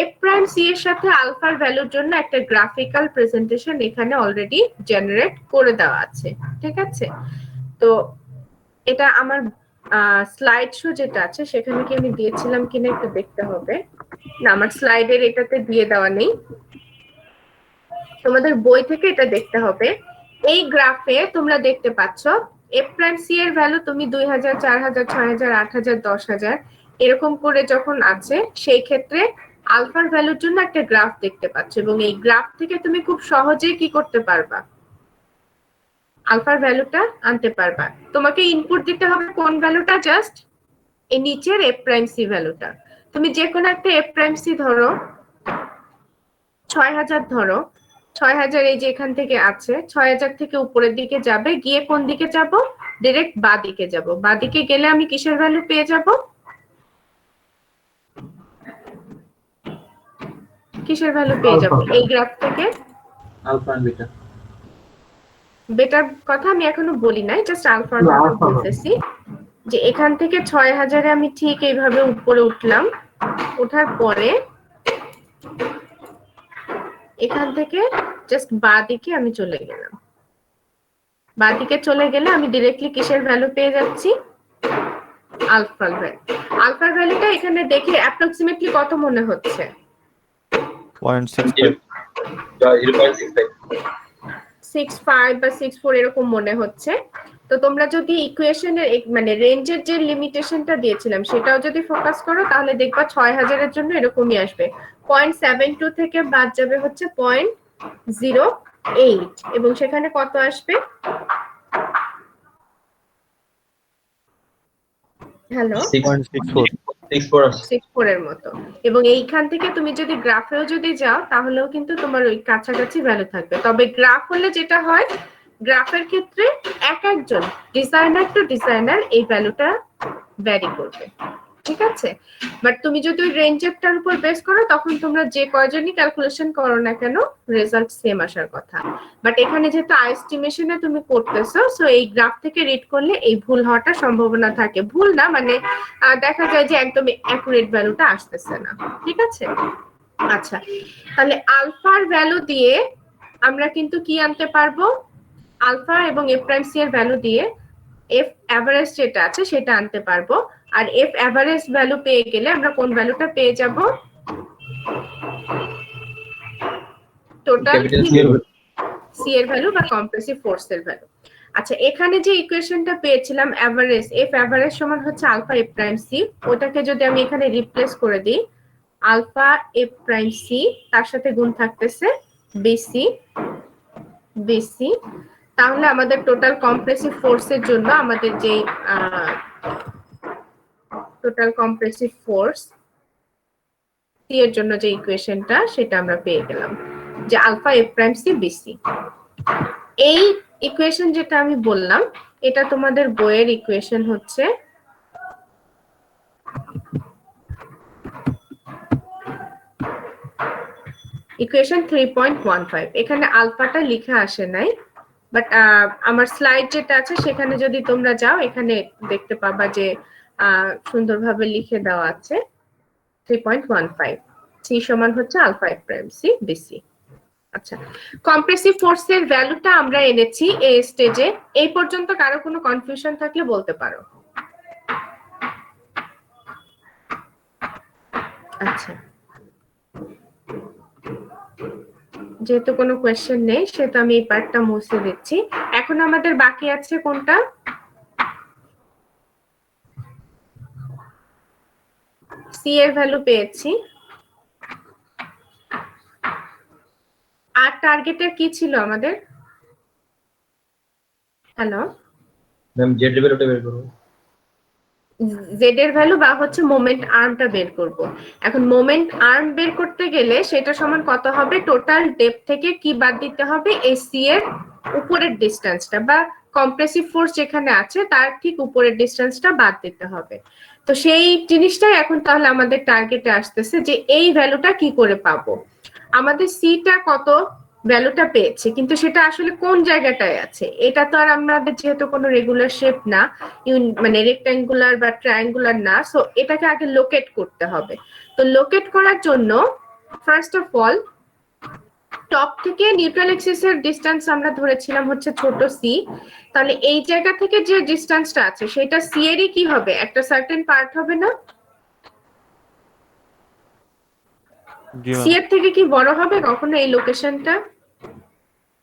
f প্রাইম c এর সাথে আলফার ভ্যালুর জন্য একটা গ্রাফিক্যাল প্রেজেন্টেশন এখানে অলরেডি জেনারেট করে দেওয়া আছে। ঠিক আছে, তো এটা আমার স্লাইড শো যেটা আছে সেখানে কি আমি দিয়েছিলাম কিনা একটু দেখতে হবে। না, আমার স্লাইডের এটাতে দিয়ে দেওয়া নেই, তোমাদের বই থেকে এটা দেখতে হবে। এই গ্রাফে তোমরা দেখতে পাচ্ছ f প্রাইম c এর ভ্যালু তুমি 2000, 4000, 6000, 8000, 10000 এরকম করে যখন আছে, সেই ক্ষেত্রে আলফার ভ্যালুর জন্য একটা গ্রাফ দেখতে পাচ্ছ এবং এই গ্রাফ থেকে তুমি খুব সহজেই কি করতে পারবা? আলফার ভ্যালুটা আনতে পারবা। তোমাকে ইনপুট দিতে হবে কোন ভ্যালুটা? জাস্ট এই নিচের f প্রাইম c ভ্যালুটা। তুমি যে কোনো একটা f প্রাইম c ধরো, 6000 ধরো, 6000 এই যে এখান থেকে আছে, 6000 থেকে উপরের দিকে যাবে, গিয়ে কোন দিকে যাব? ডাইরেক্ট বাঁ দিকে যাব। বাঁ দিকে গেলে আমি কিসের ভ্যালু পেয়ে যাব? কিসের ভ্যালু পেয়ে যাব এই গ্রাফ থেকে? Alpha and beta. বেটার কথা আমি এখনো বলি নাই, জাস্ট আলফার কথা বলতেছি, যে এখান থেকে 6000 এ আমি ঠিক এইভাবে উপরে উঠলাম, ওঠার পরে এখান থেকে জাস্ট বাঁ দিকে আমি চলে গেলাম। বাঁ দিকে চলে গেলে আমি ডাইরেক্টলি কিসের ভ্যালু পেয়ে যাচ্ছি? আলফার ভ্যালু। আলফার ভ্যালুটা এখানে দেখে অ্যাপ্রক্সিমেটলি কত মনে হচ্ছে? 0.65 65 বা 64 এরকম মনে হচ্ছে। তো তোমরা যদি ইকুয়েশনের মানে রেঞ্জের যে লিমিটেশনটা দিয়েছিলাম সেটাও যদি ফোকাস করো, তাহলে দেখবা 6000 এর জন্য এরকমই আসবে। 0.72 থেকে বাদ যাবে হচ্ছে 0.08 এবং সেখানে কত আসবে? হ্যালো 0.64 6.4 এর মতো। এবং এইখান থেকে তুমি যদি গ্রাফেও যদি যাও তাহলেও কিন্তু তোমার ওই কাছাকাছি ভ্যালু থাকবে। তবে গ্রাফ হলে যেটা হয়, গ্রাফের ক্ষেত্রে এক একজন ডিজাইনার টু ডিজাইনার এই ভ্যালুটা ভ্যারি করবে, ঠিক আছে? বাট তুমি যদি ওই রেঞ্জেরটার উপর বেস করো তখন তোমরা যে কয়জনই ক্যালকুলেশন করো না কেন রেজাল্ট সেম আসার কথা। বাট এখানে যেহেতু এস্টিমেশনে তুমি করতেছো, সো এই গ্রাফ থেকে রিড করলে এই ভুল হওয়ার সম্ভাবনা থাকে। ভুল না মানে দেখা যায় যে একদম অ্যাকুরেট ভ্যালুটা আসতেছে না, ঠিক আছে? আচ্ছা, তাহলে আলফার ভ্যালু দিয়ে আমরা কিন্তু কি আনতে পারবো? আলফা এবং এফ প্রাইম সি এর ভ্যালু দিয়ে এফ এভারেজ যেটা আছে সেটা আনতে পারবো। আর এফ এভারেজ ভ্যালু পেয়ে গেলে আমরা কোন ভ্যালুটা পেয়ে যাব? টোটাল সি এর ভ্যালু বা কম্প্রেসিভ ফোর্স এর ভ্যালু। আচ্ছা, এখানে যে ইকুয়েশনটা পেয়েছিলাম এভারেজ, এফ এভারেজ সমান হচ্ছে আলফা এফ প্রাইম সি, ওটাকে যদি আমি এখানে রিপ্লেস করে দিই আলফা এফ প্রাইম সি, তার সাথে গুণ থাকতেছে বিসি বিসি, তাহলে আমাদের টোটাল কম্প্রেসিভ ফোর্সের জন্য আমাদের যে টোটাল কম্প্রেসিভ ফোর্স সি এর জন্য যে ইকুয়েশনটা সেটা আমরা পেয়ে গেলাম যে alpha F prime C BC. এই ইকুয়েশন যেটা আমি বললাম এটা তোমাদের বইয়ের ইকুয়েশন হচ্ছে ইকুয়েশন 3.15। এখানে আলফাটা লেখা আসে নাই, বাট আমার স্লাইড যেটা আছে সেখানে যদি তোমরা যাও এখানে দেখতে পাবা যে সুন্দরভাবে লিখে দেওয়া আছে 3.15 সি সমান হচ্ছে alpha F prime C BC. আচ্ছা, কম্প্রেসিভ ফোর্সের ভ্যালুটা আমরা এনেছি এই স্টেজে। এই পর্যন্ত কারো কোনো কনফিউশন থাকলে বলতে পারো। আচ্ছা, যেহেতু কোনো কোয়েশ্চেন নেই সেহেতু আমি এই পার্টটা মুছে দিচ্ছি। এখন আমাদের বাকি আছে কোনটা? সি এর ভ্যালু পেয়েছি। আর টার্গেটের কি ছিল আমাদের? হ্যালো ম্যাম, জেড লেভেলটা বের করব। জেড এর ভ্যালু বা হচ্ছে মোমেন্ট আর্মটা বের করব। এখন মোমেন্ট আর্ম বের করতে গেলে সেটা সমান কত হবে? টোটাল ডেপথ থেকে কি বাদ দিতে হবে? এই সি এর উপরের ডিসটেন্সটা বা কম্প্রেসিভ ফোর্স যেখানে আছে তার ঠিক উপরের ডিসটেন্সটা বাদ দিতে হবে। তো সেই জিনিসটাই এখন তাহলে আমাদের টার্গেটে আসতেছে যে এই ভ্যালুটা কি করে পাবো। আমাদের সিটা কত ভ্যালুটা পেয়েছে, কিন্তু সেটা আসলে কোন জায়গাটায় আছে এটা তো আর আমাদের যেহেতু কোনো রেগুলার শেপ না, মানে রেক্ট্যাঙ্গুলার বা ট্রায়াঙ্গুলার না, সো এটাকে আগে লোকেট করতে হবে। তো লোকেট করার জন্য ফার্স্ট অফ অল টপ থেকে নিউট্রাল এক্সিসের ডিসটেন্স আমরা ধরেছিলাম হচ্ছে ছোট সি। তাহলে এই জায়গা থেকে যে ডিসটেন্সটা আছে সেটা সি এরই কি হবে? একটা সার্টেন পার্ট হবে না? সি এর থেকে কি বড় হবে কখনো এই লোকেশনটা?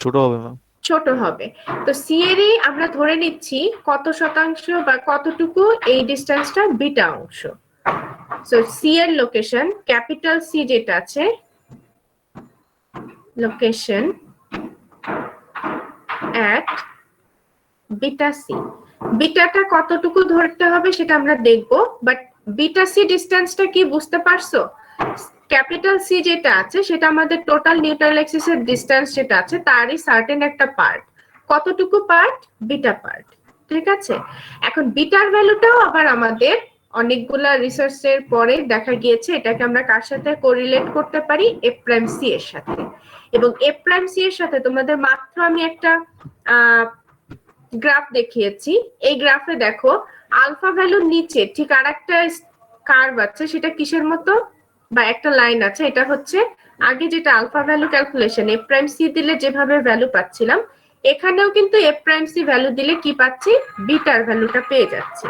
ছোট হবে ম্যাম। ছোট হবে। তো সি এরই আমরা ধরে নিচ্ছি কত শতাংশ বা কতটুকু এই ডিসটেন্সটা বিটা অংশ। সো সি এর লোকেশন ক্যাপিটাল সি যেটা আছে, লোকেশন অ্যাট বিটা সি, বিটাটা কতটুকু ধরতে হবে সেটা আমরা দেখব। বাট বিটা সি ডিসটেন্সটা কি বুঝতে পারছো? ক্যাপিটাল সি যেটা আছে সেটা আমাদের টোটাল নিউট্রাল এক্সিসের ডিসটেন্স যেটা আছে তারই সার্টেন একটা পার্ট। কতটুকু পার্ট? বিটা পার্ট, ঠিক আছে? এখন বিটার ভ্যালুটাও আবার আমাদের অনেকগুলা রিসার্চের পরে দেখা গিয়েছে এটাকে আমরা কার সাথে কোরিলেট করতে পারি? এফ প্রাইম সি এর সাথে। এবং এফ প্রাইম সি এর সাথে তোমাদের মাত্র আমি একটা গ্রাফ দেখিয়েছি। এই গ্রাফে দেখো আলফা ভ্যালুর নিচে ঠিক আরেকটা কার্ভ আছে, সেটা কিসের মতো বা একটা লাইন আছে, এটা হচ্ছে আগে যেটা alpha value calculation F prime C দিলে যেভাবে ভ্যালু পাচ্ছিলাম, এখানেও কিন্তু এফ প্রাইম সি ভ্যালু দিলে কি পাচ্ছি? বিটার ভ্যালুটা পেয়ে যাচ্ছি।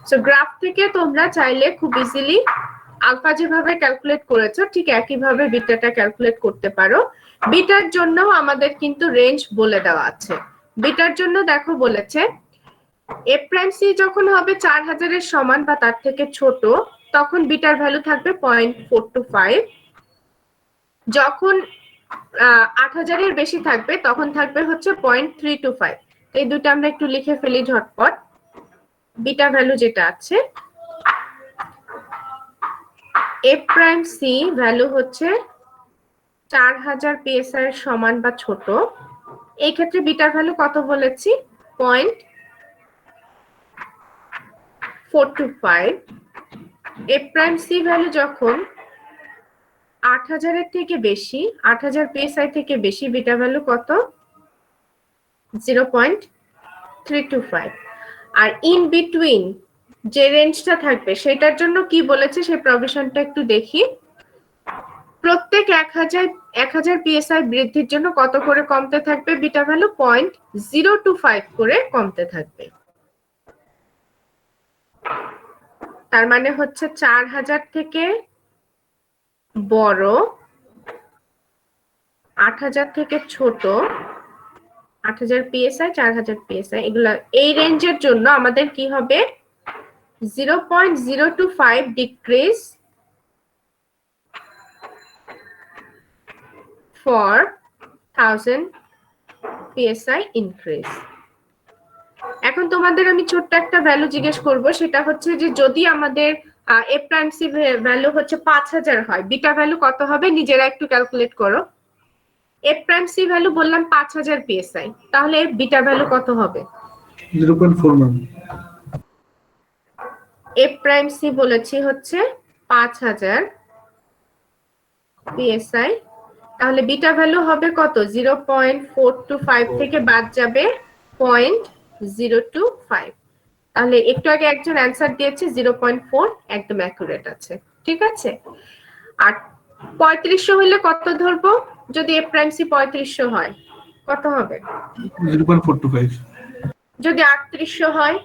সো গ্রাফ থেকে তোমরা চাইলে খুব ইজিলি আলফা যেভাবে ক্যালকুলেট করেছো ঠিক একইভাবে বিটাটা ক্যালকুলেট করতে পারো। বিটার জন্য আমাদের কিন্তু রেঞ্জ বলে দেওয়া আছে। বিটার জন্য দেখো বলেছে এফ প্রাইম সি যখন হবে 4000 এর সমান বা তার থেকে ছোট তখন বিটার ভ্যালু থাকবে 0.425। যখন 8000 এর বেশি থাকবে তখন থাকবে হচ্ছে 0.325। এই দুটো আমরা একটু লিখে ফেলি ঝটপট। বিটা ভ্যালু যেটা আছে এফ প্রাইম সি ভ্যালু হচ্ছে 4000 পিএসআই এর সমান বা ছোট, এই ক্ষেত্রে বিটার ভ্যালু কত বলেছি? 0.425। এফ প্রাইম সি ভ্যালু যখন 8000 এর থেকে বেশি, 8000 পিএসআই থেকে বেশি, বিটা ভ্যালু কত? 0.325। আর ইন বিটুইন যে রেঞ্জটা থাকবে সেটার জন্য কি বলেছে সেই প্রভিশনটা একটু দেখি। প্রত্যেক 1000 পিএসআই বৃদ্ধির জন্য কত করে কমতে থাকবে বিটা ভ্যালু? 0.025 করে কমতে থাকবে। তার মানে হচ্ছে 4000 থেকে বড়, 8000 থেকে ছোট, 8000 পিএসআই, 4000 পিএসআই, এগুলা এই রেঞ্জের জন্য আমাদের কি হবে? 0.025 ডিক্রিজ for 1000 psi increase। এখন তোমাদের আমি ছোট্ট একটা ভ্যালু জিজ্ঞেস করব, সেটা হচ্ছে যে যদি আমাদের এফ প্রাইম সি ভ্যালু হচ্ছে 5000 হয়, বিটা ভ্যালু কত হবে? নিজেরা একটু ক্যালকুলেট করো। এফ প্রাইম সি ভ্যালু বললাম 5000 পিএসআই, তাহলে বিটা ভ্যালু কত হবে? 0.41। এফ প্রাইম সি বলেছি হচ্ছে 5000 পিএসআই, তাহলে বিটা ভ্যালু হবে কত? 0.425 থেকে বাদ যাবে 0.025। তাহলে একটু আগে একজন অ্যান্সার দিয়েছে 0.4, একদম অ্যাকুরেট আছে, ঠিক আছে। আর 3500 হলে কত ধরবো? যদি এফ প্রাইম সি 3500 হয় কত হবে? 0.425। যদি 3800 হয়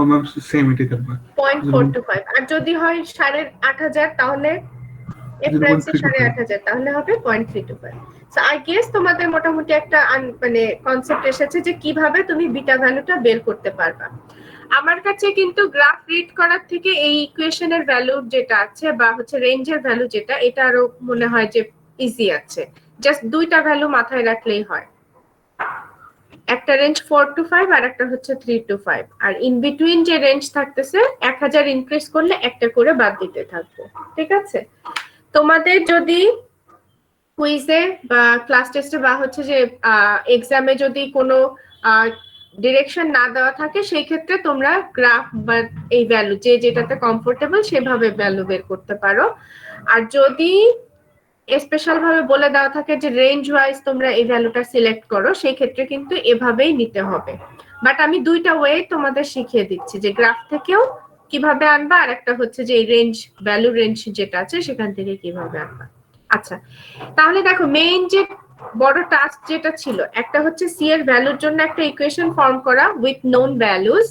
ম্যাম সেম এটাই থাকবে। 0.425। আর যদি হয় 8500 তাহলে এফ প্রাইম সি 8500, তাহলে হবে 0.325। সো আই গেস তোমাদের মোটামুটি একটা মানে কনসেপ্ট এসেছে যে কিভাবে তুমি বিটা ভ্যালুটা বের করতে পারবা। আমার কাছে কিন্তু গ্রাফ রিড করার থেকে এই ইকুয়েশনের ভ্যালু যেটা আছে বা হচ্ছে রেঞ্জের ভ্যালু যেটা, এটা আরো মনে হয় যে ইজি আছে। জাস্ট দুইটা ভ্যালু মাথায় রাখলেই হয়, একটা রেঞ্জ 4 to 5 আর একটা হচ্ছে 3 to 5। আর ইন বিটুইন যে রেঞ্জ থাকতেছে 1000 ইনক্রিজ করলে একটা করে বাদ দিতে থাকবো, ঠিক আছে। তোমাদের যদি কুইজে বা ক্লাস টেস্টে বা হচ্ছে যে এক্সামে যদি কোনো ডিরেকশন না দেওয়া থাকে, সেই ক্ষেত্রে তোমরা গ্রাফ বা এই ভ্যালু যে যেটাতে কমফোর্টেবল সেভাবে ভ্যালু বের করতে পারো। আর যদি স্পেশাল ভাবে বলে দেওয়া থাকে যে রেঞ্জ ওয়াইজ তোমরা এই ভ্যালুটা সিলেক্ট করো, সেই ক্ষেত্রে কিন্তু এভাবেই নিতে হবে। বাট আমি দুইটা ওয়ে তোমাদের শিখিয়ে দিচ্ছি, যে গ্রাফ থেকেও কিভাবে আনবা, আর একটা হচ্ছে যে এই রেঞ্জ ভ্যালু রেঞ্জ যেটা আছে সেখান থেকে কিভাবে আনবা। আচ্ছা, তাহলে দেখো মেইন যে বড় টাস্ক যেটা ছিল, একটা হচ্ছে সি এর ভ্যালুর জন্য একটা ইকুয়েশন ফর্ম করা উইথ নোন ভ্যালুজ,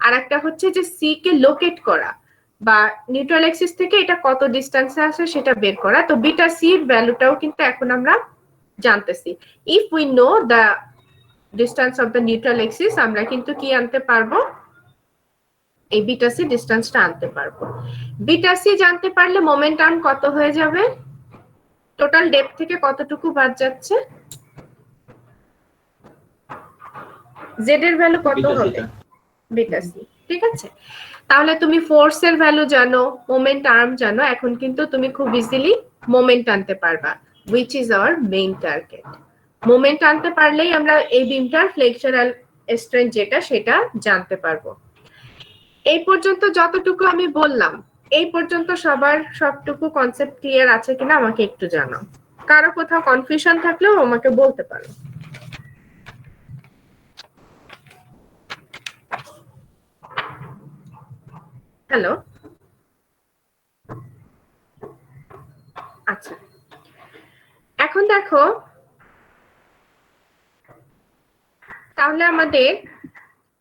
আর একটা হচ্ছে যে সি কে লোকেট করা বা নিউট্রাল অ্যাক্সিস থেকে এটা কত ডিসটেন্সে আছে সেটা বের করা। তো বিটা সি এর ভ্যালুটাও কিন্তু এখন আমরা জানতেছি। If we know the distance of the neutral Axis, আমরা কিন্তু কি আনতে পারবো? এই বিটা সি ডিসটেন্সটা আনতে পারবো। বিটা সি জানতে পারলে মোমেন্ট আর্ম কত হয়ে যাবে? টোটাল ডেপথ থেকে কতটুকু বাদ যাচ্ছে? জেড এর ভ্যালু কত হবে? বিটা সি, ঠিক আছে। তাহলে তুমি ফোর্স এর ভ্যালু জানো, মোমেন্ট আর্ম জানো, এখন কিন্তু তুমি খুব ইজিলি মোমেন্ট আনতে পারবা, which is our main target। Moment আনতে পারলেই আমরা এই বিমটার ফ্লেক্সুরাল স্ট্রেন্থ যেটা সেটা জানতে পারবো। এই পর্যন্ত যতটুকু আমি বললাম, এই পর্যন্ত সবার সবটুকু কনসেপ্ট ক্লিয়ার আছে কিনা আমাকে একটু জানাও। কারো কোথাও কনফিউশন থাকলেও আমাকে বলতে পারো। হ্যালো, আচ্ছা, এখন দেখো তাহলে আমাদের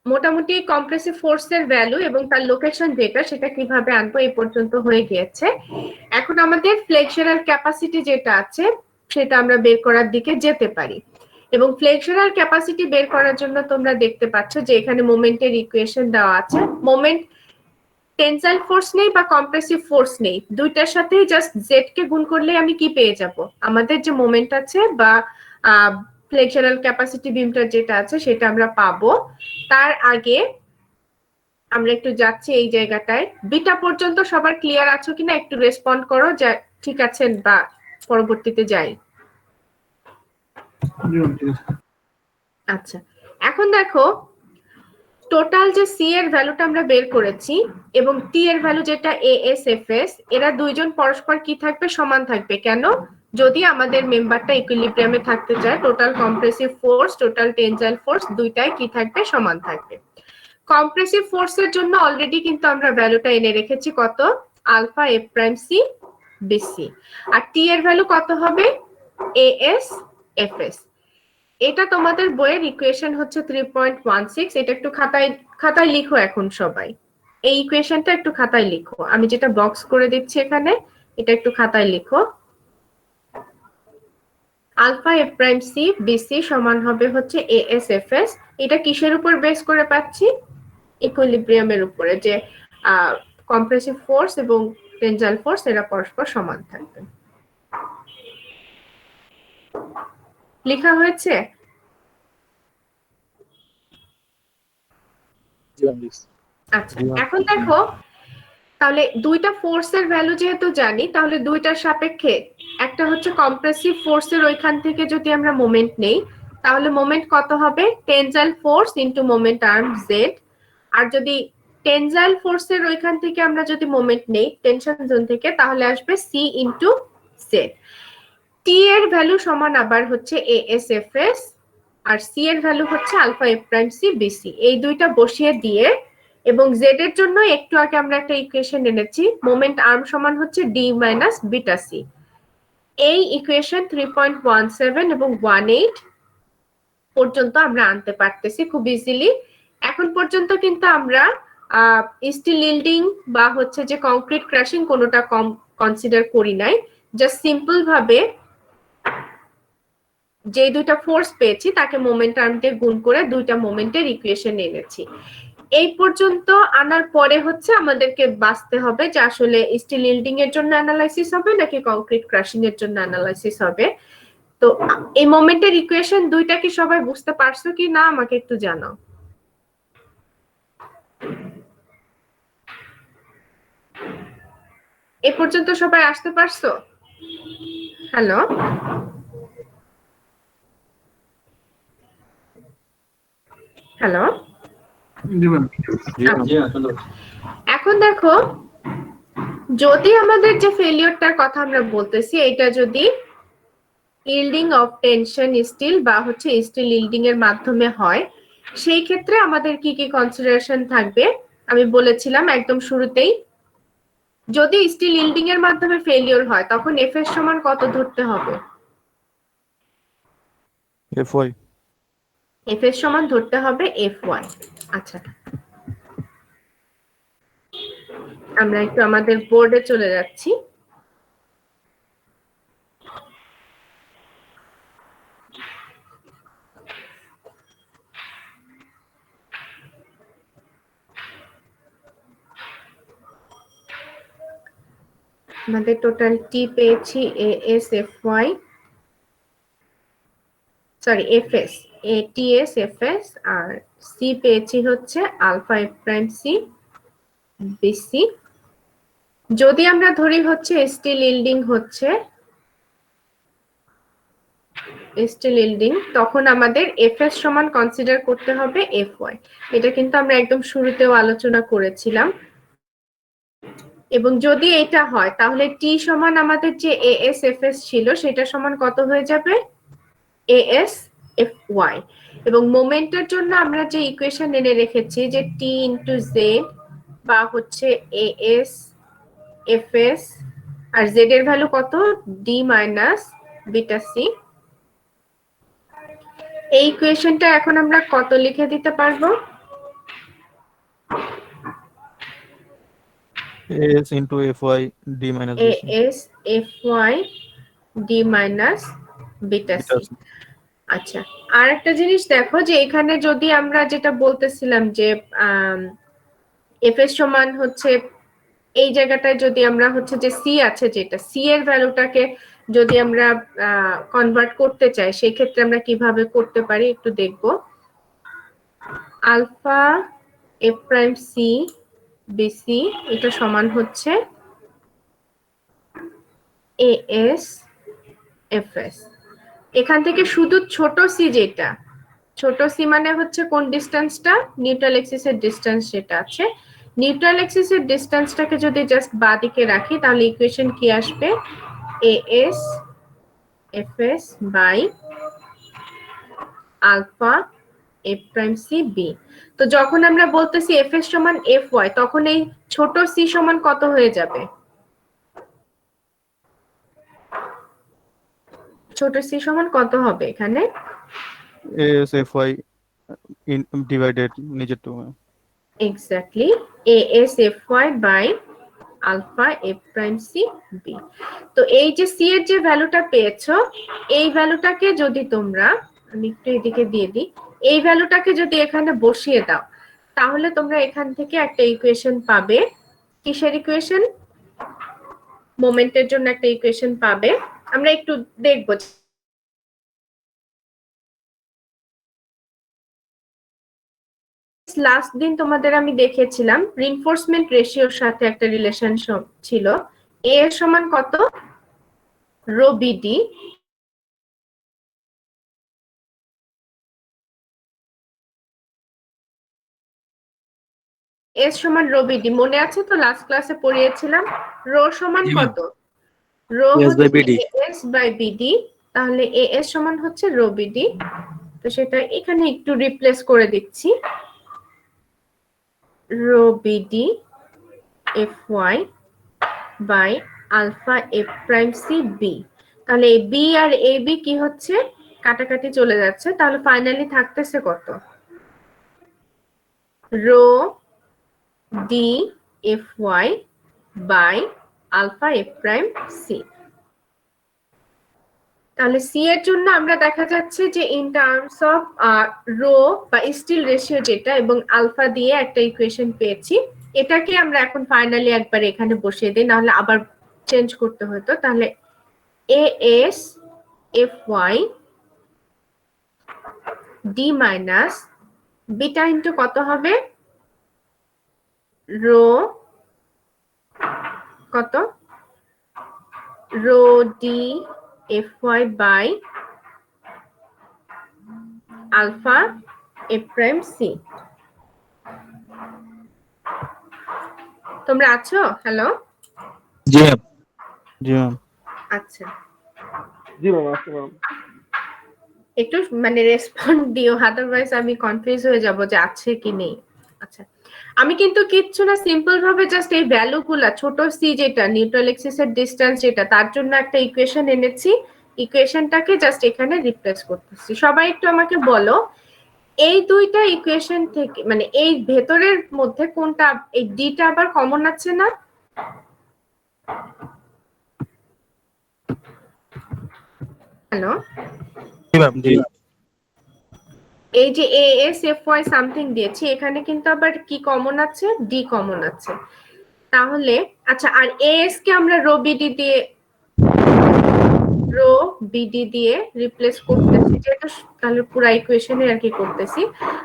মোটামুটি কম্প্রেসিভ ফোর্সের ভ্যালু এবং তার লোকেশন যেটা সেটা কিভাবে আনবো এই পর্যন্ত হয়ে গিয়েছে। এখন আমাদের ফ্লেক্সুরাল ক্যাপাসিটি যেটা আছে সেটা আমরা বের করার দিকে যেতে পারি। এবং ফ্লেক্সুরাল ক্যাপাসিটি বের করার জন্য তোমরা দেখতে পাচ্ছ যে এখানে মোমেন্টের ইকুয়েশন দেওয়া আছে। মোমেন্ট টেনসাইল ফোর্স নেই বা কম্প্রেসিভ ফোর্স নেই, দুইটার সাথেই জাস্ট জেড কে গুণ করলে আমি কি পেয়ে যাব? আমাদের যে মোমেন্ট আছে বা ফ্লেক্সুরাল ক্যাপাসিটি বিমটার যেটা আছে সেটা আমরা পাবো। তার আগে আমরা একটু যাচ্ছি এই জায়গাটায়। বিটা পর্যন্ত সবার ক্লিয়ার আছো কিনা একটু রেসপন্ড করো, যে ঠিক আছেন বা পরবর্তীতে যাই। জি ম্যাম, ঠিক আছে। আচ্ছা, এখন দেখো টোটাল যে সি এর ভ্যালুটা আমরা বের করেছি এবং টি এর ভ্যালু যেটা এএসএফএস, এরা দুইজন পরস্পর কি থাকবে, সমান থাকবে। কেন? যদি আমাদের মেম্বারটা ইকুইলিব্রিয়ামে থাকতে চায়, total compressive force, total টেনজাইল force দুইটাই কি থাকবে, সমান থাকবে। কম্প্রেসিভ ফোর্সের জন্য অলরেডি কিন্তু আমরা ভ্যালুটা এনে রেখেছি কত, alpha F prime C BC. আর টি এর ভ্যালু কত হবে, এএস এফএস। এটা তোমাদের বইয়ের ইকুয়েশন হচ্ছে 3.16। এটা একটু খাতায় লিখো এখন সবাই। এই ইকুয়েশনটা একটু খাতায় লিখো, আমি যেটা বক্স করে দিচ্ছি এখানে, এটা একটু খাতায় লিখো। Alpha F prime C BC সমান হবে হচ্ছে এএস এফএস। এটা কিসের উপর বেস করে পাচ্ছি, ইকুইলিব্রিয়ামের উপরে, যে কম্প্রেসিভ ফোর্স এবং টেনজাইল ফোর্স এরা পরস্পর সমান থাকবে। লেখা হয়েছে? আচ্ছা, এখন দেখো তাহলে দুইটা ফোর্সের ভ্যালু যেহেতু জানি, তাহলে দুইটার সাপেক্ষে একটা হচ্ছে কম্প্রেসিভ ফোর্সের ওইখান থেকে যদি আমরা মোমেন্ট নেই, তাহলে মোমেন্ট কত হবে, tensile force into moment arm Z. আর যদি টেনজাইল ফোর্সের ওইখান থেকে আমরা যদি মোমেন্ট নেই টেনশন জোন থেকে, তাহলে আসবে সি ইনটু জেড। টি এর ভ্যালু সমান আবার হচ্ছে এএসএফএস, আর সি এর ভ্যালু হচ্ছে alpha F prime C BC. এই দুইটা বসিয়ে দিয়ে, এবং জেড এর জন্য একটু আগে আমরা একটা ইকুয়েশন এনেছি, মোমেন্ট আর্ম সমান হচ্ছে ডি মাইনাস বিটা সি। এই ইকুয়েশন 3.17 এবং 18 পর্যন্ত আমরা আনতে পারতেছি খুব ইজিলি। এখন পর্যন্ত কিন্তু আমরা স্টিল ইল্ডিং বা হচ্ছে যে কংক্রিট ক্রাশিং কোনোটা কম কনসিডার করি নাই, জাস্ট সিম্পল ভাবে যে দুইটা ফোর্স পেয়েছি তাকে মোমেন্ট আর্ম দিয়ে গুণ করে দুইটা মোমেন্টের ইকুয়েশন এনেছি। এই পর্যন্ত আনার পরে হচ্ছে আমাদেরকে বাছতে হবে যে আসলে স্টিল ইল্ডিং এর জন্য অ্যানালাইসিস হবে নাকি কংক্রিট ক্রাশিং এর জন্য অ্যানালাইসিস হবে। তো এই মোমেন্টের ইকুয়েশন দুইটা কি সবাই বুঝতে পারছো কি না আমাকে একটু জানাও। এই পর্যন্ত সবাই আসতে পারছো? Hello, hello. জি ম্যাম। এখন দেখো যদি আমাদের যে ফেলিওরটার কথা আমরা বলতেছি, এটা যদি ইল্ডিং অফ টেনশন স্টিল বা হচ্ছে স্টিল ইল্ডিং এর মাধ্যমে হয়, সেই ক্ষেত্রে আমাদের কি কি কনসিডারেশন থাকবে আমি বলেছিলাম একদম শুরুতেই। যদি স্টিল ইল্ডিং এর মাধ্যমে ফেলিওর হয় তখন এফ এর সমান কত ধরতে হবে, এফওয়াই। এফ এর সমান ধরতে হবে এফ ওয়াই। আচ্ছা, আমরা একটু আমাদের বোর্ডে চলে যাচ্ছি। আমাদের টোটাল টি পেয়েছি AS F Y, sorry FS, ATS FS, আর সি পেয়েছি হচ্ছে alpha F prime C BC. যদি আমরা ধরি হচ্ছে স্টিল ইল্ডিং হচ্ছে স্টিল ইল্ডিং, তখন আমাদের এফএস সমান কনসিডার করতে হবে এফ ওয়াই। এটা কিন্তু আমরা একদম শুরুতেও আলোচনা করেছিলাম। এবং যদি এটা হয় তাহলে টি সমান আমাদের যে এএস এফএস ছিল সেটা সমান কত হয়ে যাবে, এএস এফ ওয়াই। এবং মোমেন্টের জন্য আমরা যে ইকুয়েশন এনে রেখেছি যে টি ইনটু জেড বা হচ্ছে এএস এফএস, আর জেড এর ভ্যালু কত, ডি মাইনাস বিটা সি। এই ইকুয়েশনটা এখন আমরা কত লিখে দিতে পারবো, S into FY D minus BC. AS F Y D minus beta C. আচ্ছা, আর একটা জিনিস দেখো যে এখানে যদি আমরা যেটা বলতেছিলাম যে এফ এর সমান হচ্ছে এই জায়গাটায় যদি আমরা হচ্ছে যে সি আছে, যেটা সি এর ভ্যালুটাকে যদি আমরা কনভার্ট করতে চাই সেই ক্ষেত্রে আমরা কিভাবে করতে পারি একটু দেখব। Alpha F prime C BC এটা সমান হচ্ছে এ এস এফ এস। এখান থেকে শুধু ছোট সি যেটা, ছোট সি মানে হচ্ছে কোন ডিস্টেন্সটা, নিউট্রাল এক্সিসের ডিস্টেন্স যেটা আছে, নিউট্রাল এক্সিসের ডিস্টেন্সটাকে যদি জাস্ট বাঁদিকে রাখি তাহলে ইকুয়েশন কি আসবে, A S F S by alpha F prime C B. তো যখন আমরা বলতেছি এফ এস সমান এফ ওয়াই, তখন এই ছোট সি সমান কত হয়ে যাবে, ছোট সি সমান কত হবে এখানে, ASFY in divided নিচের টু। Exactly A S F Y by alpha F prime C B. তো এই যে সি এর যে ভ্যালুটা পেয়েছো, এই ভ্যালুটাকে যদি তোমরা, আমি একটু এদিকে দিয়ে দিই, এই ভ্যালুটাকে যদি এখানে বসিয়ে দাও তাহলে তোমরা এখান থেকে একটা ইকুয়েশন পাবে। কিসের ইকুয়েশন, মোমেন্টের জন্য একটা ইকুয়েশন পাবে। আমরা একটু দেখবো। লাস্ট দিন তোমাদের আমি দেখিয়েছিলাম রিইনফোর্সমেন্ট রেশিওর সাথে একটা রিলেশনশিপ ছিল, এ এর সমান কত, রো বিডি এস সমান রো বিডি, মনে আছে তো লাস্ট ক্লাসে পড়িয়েছিলাম, রো সমান কত, রো হচ্ছে এস বাই বিডি, তাহলে এ এস সমান হচ্ছে রো বিডি। তো সেটা এখানে একটু রিপ্লেস করে দিচ্ছি, rho BD F Y by alpha F prime C B. তাহলে এই বি আর এ বি কি হচ্ছে, কাটাকাটি চলে যাচ্ছে, তাহলে ফাইনালি থাকতেছে কত, rho D F Y by alpha F prime C. তাহলে সি এর জন্য আমরা দেখা যাচ্ছে যে ইন টার্মস অফ রো বা স্টিল রেশিও যেটা এবং আলফা দিয়ে একটা ইকুয়েশন পেয়েছি, এটাকে আমরা এখন ফাইনালি একবার এখানে বসিয়ে দিই, নাহলে আবার চেঞ্জ করতে হতো। তাহলে A S F Y D minus beta into কত হবে, রো কত, rho D F Y by alpha F prime C. তোমরা আছো, হ্যালো, জি ম্যাম। জি ম্যাম। আচ্ছা জি ম্যাম, আসছে ম্যাম। একটু মানে রেসপন্ড দিও, আদারওয়াইজ আমি কনফিউজ হয়ে যাব যে আছে কি নেই। আচ্ছা, আমি কিন্তু কিচ্ছু না, সিম্পল ভাবে জাস্ট এই ভ্যালুগুলা, ছোট সি যেটা নিউট্রাল এক্সিসের ডিসটেন্স যেটা, তার জন্য একটা ইকুয়েশন এনেছি, ইকুয়েশনটাকে জাস্ট এখানে রিপ্লেস করতেছি। সবাই একটু আমাকে বলো, এই দুইটা ইকুয়েশন থেকে মানে এই ভেতরের মধ্যে কোনটা, এই ডিটা আবার কমন আছে না, হ্যালো, জি ম্যাম। জি। এই যে A S F Y something দিয়েছি, এখানে কিন্তু আবার কি কমন আছে, ডি কমন আছে। তাহলে আচ্ছা, আর এএস কে আমরা রো বিডি দিয়ে, রো বিডি দিয়ে রিপ্লেস করতেছি, যেটা তাহলে পুরো ইকুয়েশনে আর কি করতেছি।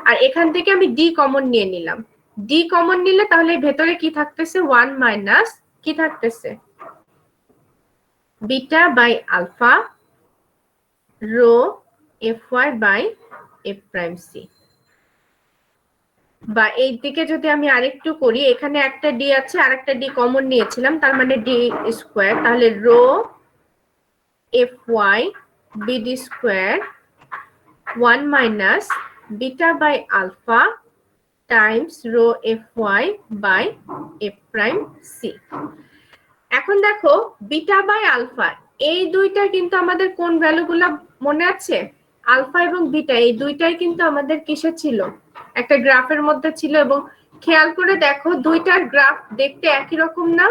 আর এখান থেকে আমি ডি কমন নিয়ে নিলাম, ডি কমন নিলে তাহলে ভেতরে কি থাকতেছে, 1 মাইনাস কি থাকতেছে, beta by alpha rho F Y by F prime C. বা এই দিকে যদি আমি আরেকটু করি, এখানে একটা ডি আছে আর একটা ডি কমন নিয়েছিলাম, তার মানে ডি স্কোয়ার, তাহলে rho F Y BD square 1 minus beta by alpha times rho F Y by F prime C. এখন দেখো বিটা বাই আলফা এই দুইটা কিন্তু আমাদের কোন ভ্যালুগুলা মনে আছে, আলফা এবং বিটা এই দুইটাই কিন্তু আমাদের কিসে ছিল, একটা গ্রাফের মধ্যে ছিল। এবং খেয়াল করে দেখো দুইটার গ্রাফ দেখতে একই রকম না,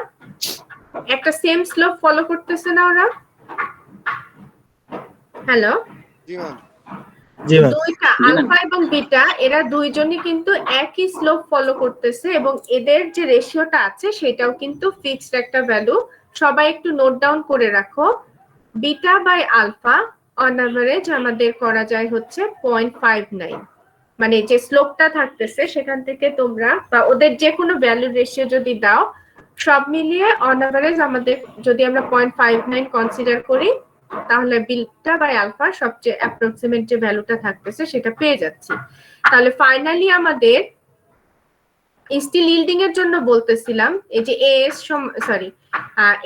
একটা সেম স্লোপ ফলো করতেছে না ওরা, হ্যালো, দুইটা আলফা এবং বিটা এরা দুইজনই কিন্তু একই স্লোপ ফলো করতেছে এবং এদের যে রেশিওটা আছে সেটাও কিন্তু ফিক্সড একটা ভ্যালু। সবাই একটু নোট ডাউন করে রাখো, beta by alpha on average আমাদের করা যায় হচ্ছে 0.59, মানে যে স্লোপটা থাকতেছে সেখান থেকে তোমরা বা ওদের যে কোনো ভ্যালু রেশিও যদি দাও, সব মিলিয়ে অন এভারেজ আমাদের যদি আমরা 0.59 কনসিডার করি, তাহলে বিটা বাই আলফা সবচেয়ে অ্যাপ্রক্সিমেট যে ভ্যালুটা থাকতেছে সেটা পেয়ে যাচ্ছি। তাহলে ফাইনালি আমাদের স্টিল ইল্ডিং এর জন্য বলতেছিলাম, এই যে এস সরি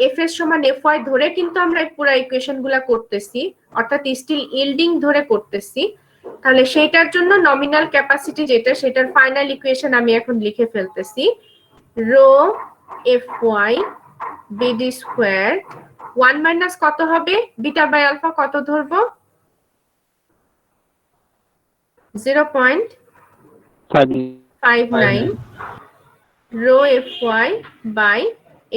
এফ এস সমান এফ ওয়াই ধরে কিন্তু আমরা পুরো ইকুয়েশন গুলা করতেছি, অর্থাৎ স্টিল ইল্ডিং ধরে করতেছি। তাহলে সেইটার জন্য নমিনাল ক্যাপাসিটি যেটা, সেটার ফাইনাল ইকুয়েশন আমি এখন লিখে ফেলতেছি। Rho F Y BD square 1 minus কত হবে, বিটা বাই আলফা কত ধরবো, 0.59 rho F Y by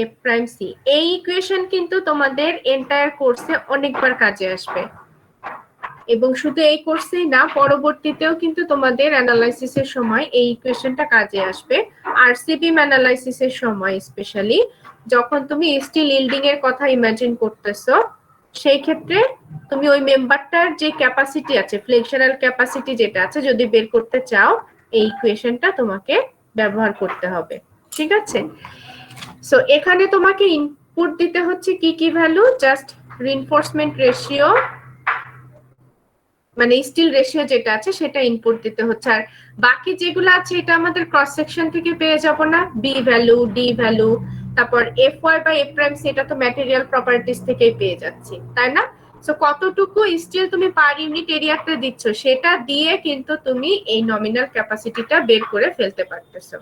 F prime C. এই ইকুয়েশন কিন্তু তোমাদের এন্টায়ার কোর্সে অনেকবার কাজে আসবে, এবং শুধু এই কোর্সেই না, পরবর্তীতেও কিন্তু তোমাদের অ্যানালাইসিসের সময় এই ইকুয়েশনটা কাজে আসবে। আরসিবিএম অ্যানালাইসিসের সময় স্পেশালি যখন তুমি স্টিল ইল্ডিং এর কথা ইমাজিন করতেছো, সেই ক্ষেত্রে তুমি ওই মেম্বারটার যে ক্যাপাসিটি আছে, ফ্লেক্সুরাল ক্যাপাসিটি যেটা আছে, যদি বের করতে চাও এই ইকুয়েশনটা তোমাকে ব্যবহার করতে হবে। ঠিক আছে? সো এখানে তোমাকে ইনপুট দিতে হচ্ছে কি কি ভ্যালু, জাস্ট রিইনফোর্সমেন্ট রেশিও মানে স্টিল রেশিও যেটা আছে সেটা ইনপুট দিতে হচ্ছে, আর বাকি যেগুলো আছে এটা আমাদের ক্রস সেকশন থেকে পেয়ে যাব না, বি ভ্যালু, ডি ভ্যালু, তারপর F Y by F prime সেটা তো ম্যাটেরিয়াল প্রপার্টিজ থেকেই পেয়ে যাচ্ছি, তাই না? সো কতটুকু স্টিল তুমি পার ইউনিট এরিয়াতে দিচ্ছ সেটা দিয়ে কিন্তু তুমি এই নমিনাল ক্যাপাসিটিটা বের করে ফেলতে পারতেছো।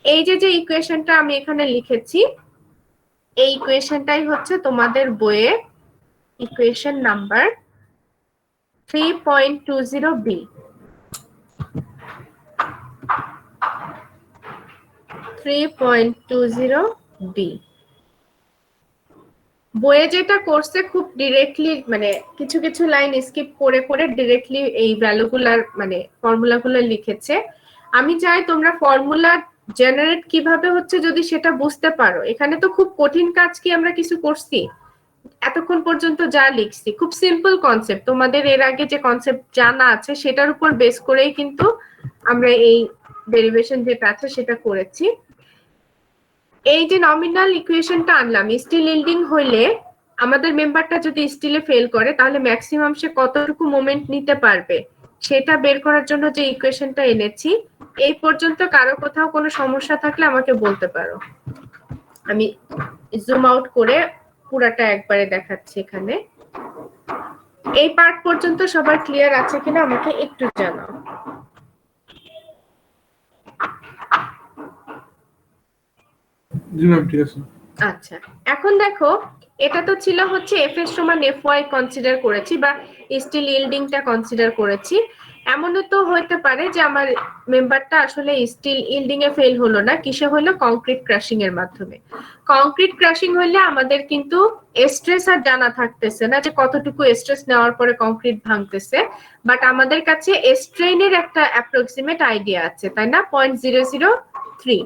এই যে যে ইকুয়েশনটা আমি এখানে লিখেছি, এই ইকুয়েশনটাই হচ্ছে তোমাদের বইয়ে ইকুয়েশন নাম্বার 3.20b। 3.20b বইয়ে যেটা করছে খুব ডিরেক্টলি, মানে কিছু কিছু লাইন স্কিপ করে করে ডিরেক্টলি এই ভ্যালুগুলার মানে ফর্মুলাগুলো লিখেছে। আমি চাই তোমরা ফর্মুলা জেনারেট কিভাবে হচ্ছে যদি সেটা বুঝতে পারো। এখানে তো খুব কঠিন কাজ কি আমরা কিছু করছি? এতক্ষণ পর্যন্ত যা লিখছি খুব সিম্পল কনসেপ্ট, তোমাদের এর আগে যে কনসেপ্ট জানা আছে সেটার উপর বেস করেই কিন্তু আমরা এই ডেরিভেশন যেটা আছে সেটা করেছি। এই যে নমিনাল ইকুয়েশনটা আনলাম, স্টিল ইল্ডিং হইলে আমাদের মেম্বারটা যদি স্টিলে ফেল করে তাহলে ম্যাক্সিমাম সে কতটুকু মোমেন্ট নিতে পারবে সেটা বের করার জন্য যে ইকুয়েশনটা এনেছি। এই পর্যন্ত কারো কোথাও কোনো সমস্যা থাকলে আমাকে বলতে পারো, আমি জুম আউট করে পুরাটা একবারে দেখাচ্ছি এখানে। এই পার্ট পর্যন্ত সবার ক্লিয়ার আছে কিনা আমাকে একটু জানাও। জি ম্যাম, ঠিক আছে। আচ্ছা, এখন দেখো এটা তো ছিল হচ্ছে এফ এর সমান এফ ওয়াই কনসিডার করেছি বা স্টিল ইল্ডিংটা কনসিডার করেছি। এমনও তো হতে পারে যে আমার মেম্বারটা আসলে স্টিল ইল্ডিং এ ফেল হলো না, কিসে হলো, কংক্রিট ক্রাশিং এর মাধ্যমে। কংক্রিট ক্রাশিং হলে আমাদের কিন্তু স্ট্রেস আর জানা থাকতেছে না যে কতটুকু স্ট্রেস নেওয়ার পরে কংক্রিট ভাঙতেছে, বাট আমাদের কাছে স্ট্রেইনের একটা অ্যাপ্রক্সিমেট আইডিয়া আছে, তাই না? 0.003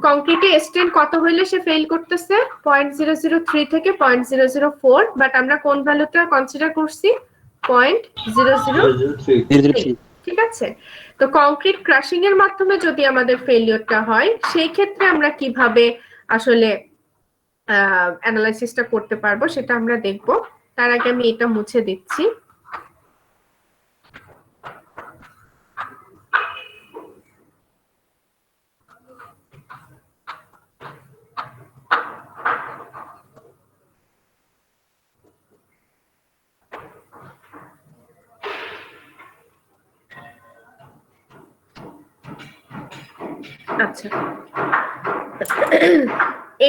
কংক্রিটে স্ট্রেন কত হইলে সে ফেল করতেছে, 0.003 থেকে 0.004, বাট আমরা কোন ভ্যালুটা কনসিডার করছি, 0.003। ঠিক আছে? তো কংক্রিট ক্রাশিং এর মাধ্যমে যদি আমাদের ফেলিওরটা হয়, সেই ক্ষেত্রে আমরা কিভাবে আসলে অ্যানালাইসিসটা করতে পারবো সেটা আমরা দেখব। তার আগে আমি এটা মুছে দিচ্ছি। আচ্ছা,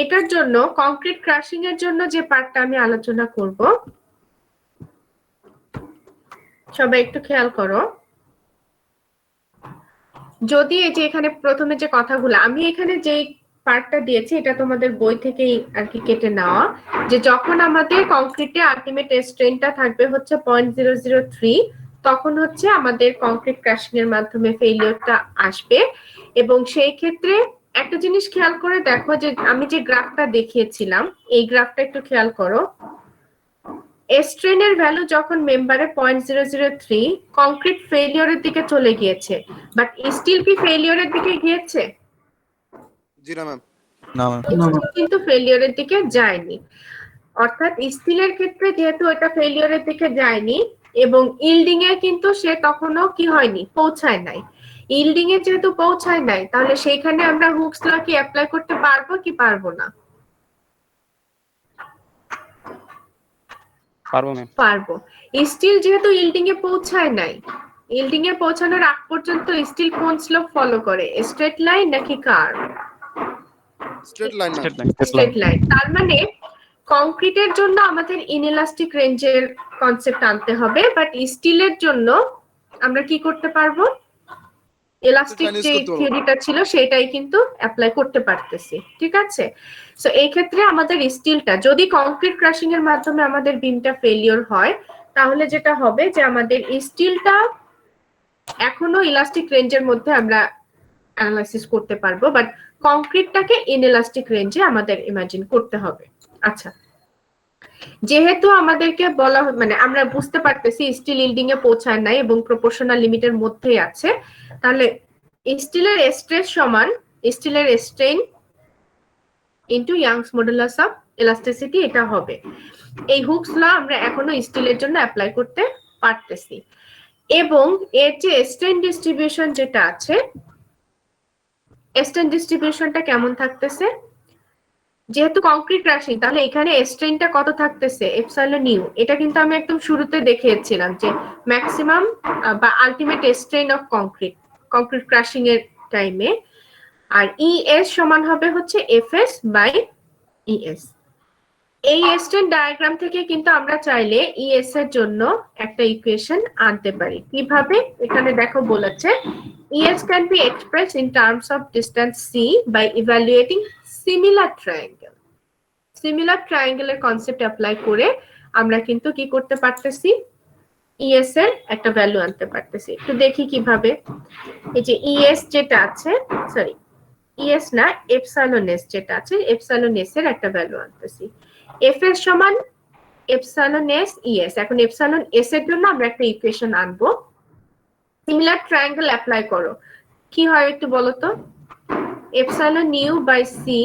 এটার জন্য কংক্রিট ক্রাশিং এর জন্য যে পার্টটা আমি আলোচনা করব, সবাই একটু খেয়াল করো। যদি এই যে এখানে প্রথমে যে কথাগুলো আমি এখানে যে পার্টটা দিয়েছি এটা তোমাদের বই থেকেই আর কি কেটে নেওয়া, যে যখন আমাদের কংক্রিটে আলটিমেট স্ট্রেনটা থাকবে হচ্ছে 0.003, তখন হচ্ছে আমাদের কংক্রিট ক্রাশিং এর মাধ্যমে ফেলিওরটা আসবে। এবং সেই ক্ষেত্রে একটা জিনিস খেয়াল করে দেখো, যে আমি যে গ্রাফটা দেখিয়েছিলাম এই গ্রাফটা একটু খেয়াল করো। স্ট্রেনের ভ্যালু যখন মেম্বারে 0.003 কংক্রিট ফেলিওরের দিকে চলে গিয়েছে, বাট স্টিল কি ফেলিওরের দিকে গিয়েছে? জি না ম্যাম। না ম্যাম। স্টিল কিন্তু ফেলিওরের দিকে যায়নি। অর্থাৎ স্টিলের ক্ষেত্রে যেহেতু এটা ফেলিওরের দিকে যায়নি এবং ইল্ডিং এ কিন্তু সে তখনও কি হয়নি, পৌঁছায় নাই। ইল্ডিং এ যেহেতু পৌঁছায় নাই, তাহলে সেইখানে আমরা হুকস ল কি অ্যাপ্লাই করতে পারবো কি পারবো না? পারবো ম্যাম। পারবো। স্টিল যেহেতু ইল্ডিং এ পৌঁছায় নাই, ইল্ডিং এ পৌঁছানোর আগ পর্যন্ত স্টিল কোন স্লোপ ফলো করে, স্ট্রেট লাইন নাকি curve? Straight line ma'am. Straight line. Straight line. তার মানে কংক্রিটের জন্য আমাদের ইনএলাস্টিক রেঞ্জের কনসেপ্ট আনতে হবে, বাট স্টিলের জন্য আমরা কি করতে পারবো, এলাস্টিক Straight line use যে করতে পারবো। থিওরিটা ছিল সেটাই কিন্তু অ্যাপ্লাই করতে পারতেছি। ঠিক আছে, সো এই ক্ষেত্রে আমাদের স্টিলটা যদি কংক্রিট ক্রাশিং এর মাধ্যমে আমাদের বিমটা ফেলিওর হয়, তাহলে যেটা হবে যে আমাদের স্টিলটা এখনো ইলাস্টিক রেঞ্জের মধ্যে আমরা অ্যানালাইসিস করতে পারবো, বাট কংক্রিটটাকে ইনএলাস্টিক রেঞ্জে আমাদের ইমাজিন করতে হবে। আচ্ছা, যেহেতু আমাদেরকে বলা মানে আমরা বুঝতে পারতেছি স্টিল ইল্ডিং এ পৌঁছায় নাই এবং প্রপোর্শনাল লিমিটের মধ্যেই আছে, তাহলে স্টিলের স্ট্রেস সমান স্টিলের strain into youngs modulus of elasticity, এটা হবে। এই হুকস ল আমরা এখনো স্টিলের জন্য অ্যাপ্লাই করতে পারতেছি। এবং এর যে স্ট্রেন ডিস্ট্রিবিউশন যেটা আছে, স্ট্রেন ডিস্ট্রিবিউশনটা কেমন থাকতেছে, যেহেতু কংক্রিট ক্রাশিং তাহলে এখানে স্ট্রেনটা কত থাকতেছে, এপসাইলন ইউ। এটা কিন্তু আমি একদম শুরুতে দেখিয়েছিলাম যে ম্যাক্সিমাম বা ultimate strain of concrete crushing এর টাইমে। আর ইএস সমান হবে হচ্ছে এফএস বাই ইএস। এই স্ট্রেন ডায়াগ্রাম থেকে কিন্তু আমরা চাইলে ইএস এর জন্য একটা ইকুয়েশন আনতে পারি। কিভাবে, এখানে দেখো বলেছে ES can be expressed in terms of distance C by evaluating similar triangle. Similar triangle এর কনসেপ্ট অ্যাপ্লাই করে আমরা কিন্তু কি করতে পারতেছি, ES এর একটা ভ্যালু আনতে পারতেছি। একটু দেখি কিভাবে। এই যে ES যেটা আছে, সরি ES না, এপসাইলন S যেটা আছে, এপসাইলন S এর একটা ভ্যালু আনতেছি। FS সমান এপসাইলন S ES। এখন এপসাইলন S এর জন্য আমরা একটা ইকুয়েশন আনবো। সিমিলার ট্রায়াঙ্গেল অ্যাপ্লাই করো, কি হয় একটু বলো তো। এপসাইলন ইউ বাই সি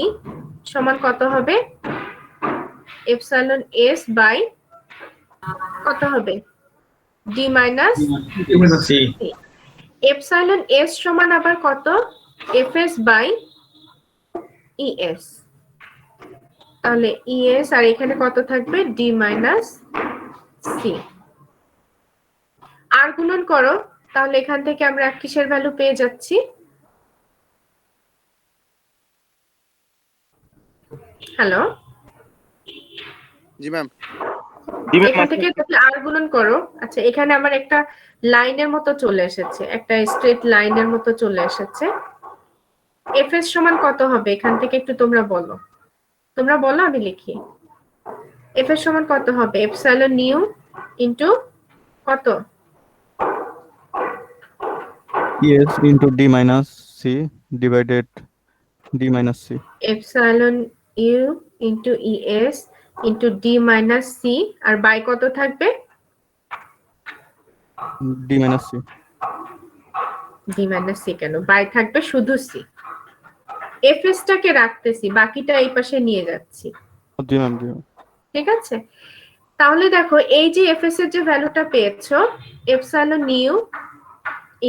সমান কত হবে, এপসাইলন এস বাই কত হবে, D minus C. Epsilon S সমান আবার কত, এফএস বাই ইএস। তাহলে ইএস আর এখানে কত থাকবে, ডি মাইনাস সি। আর গুণন করো, তাহলে এখান থেকে আমরা কিসের ভ্যালু পেয়ে যাচ্ছি, হ্যালো জি ম্যাম। এখান থেকে যদি আর গুণন করো, আচ্ছা এখানে আমার একটা লাইনের মতো চলে এসেছে, একটা স্ট্রেট লাইনের মতো চলে এসেছে। এফএস সমান কত হবে এখান থেকে একটু তোমরা বলো, আমি লিখি। এফএস সমান কত হবে, এপসাইলন নিউ ইনটু কত, ES into D minus C divided D minus C. Epsilon U into ES into D minus C, আর বাই কত থাকবে, D minus C. D minus C কেন, বাই থাকবে শুধু সি। এফএস টাকে রাখতেছি, বাকিটা এই পাশে নিয়ে যাচ্ছি। জি ম্যাম, জি ম্যাম। ঠিক আছে, তাহলে দেখো এই যে এফএস এর যে ভ্যালুটা পেয়েছো, epsilon nu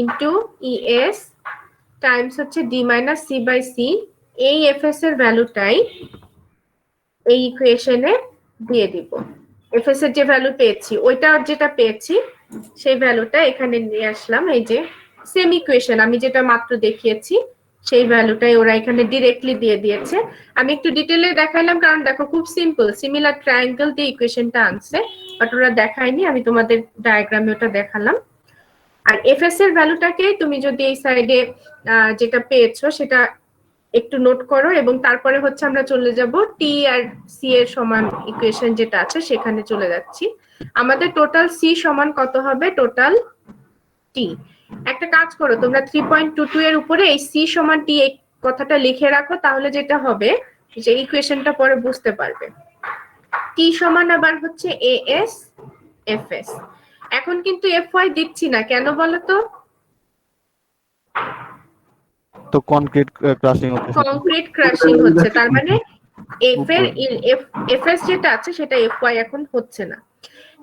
into ES times হচ্ছে D minus C by C, এই এফএস এর ভ্যালুটাই এই ইকুয়েশনে দিয়ে দিব। এফএস এর যে ভ্যালু পেয়েছি, ওইটা যেটা পেয়েছি সেই ভ্যালুটা এখানে নিয়ে আসলাম। এই যে সেম ইকুয়েশন আমি যেটা মাত্র দেখিয়েছি, সেই ভ্যালুটাই ওরা এখানে ডিরেক্টলি দিয়ে দিয়েছে। আমি একটু ডিটেইলে দেখাইলাম কারণ দেখো খুব সিম্পল, সিমিলার ট্রায়াঙ্গেল দিয়ে ইকুয়েশনটা আনছে, বাট ওরা দেখায়নি, আমি তোমাদের ডায়াগ্রামে ওটা দেখালাম। আর এফএস এর ভ্যালুটাকে তুমি যদি এই সাইডে যেটা পেয়েছো সেটা একটু নোট করো, এবং তারপরে হচ্ছে আমরা চলে যাব টি আর সি এর সমান ইকুয়েশন যেটা আছে সেখানে চলে যাচ্ছি। আমাদের টোটাল সি সমান কত হবে, টোটাল টি। একটা কাজ করো তোমরা 3.22 এর উপরে এই সি সমান টি এই কথাটা লিখে রাখো, তাহলে যেটা হবে যে ইকুয়েশনটা পরে বুঝতে পারবে। টি সমান আবার হচ্ছে এএস এফএস। এখন কিন্তু এফওয়াই দিচ্ছি না, কেন বলো তো? তো কনক্রিট ক্রাশিং হচ্ছে সেটা। কংক্রিট ক্রাশিং হচ্ছে, তার মানে এফ এর এফএস যেটা আছে সেটা এফওয়াই এখন হচ্ছে না।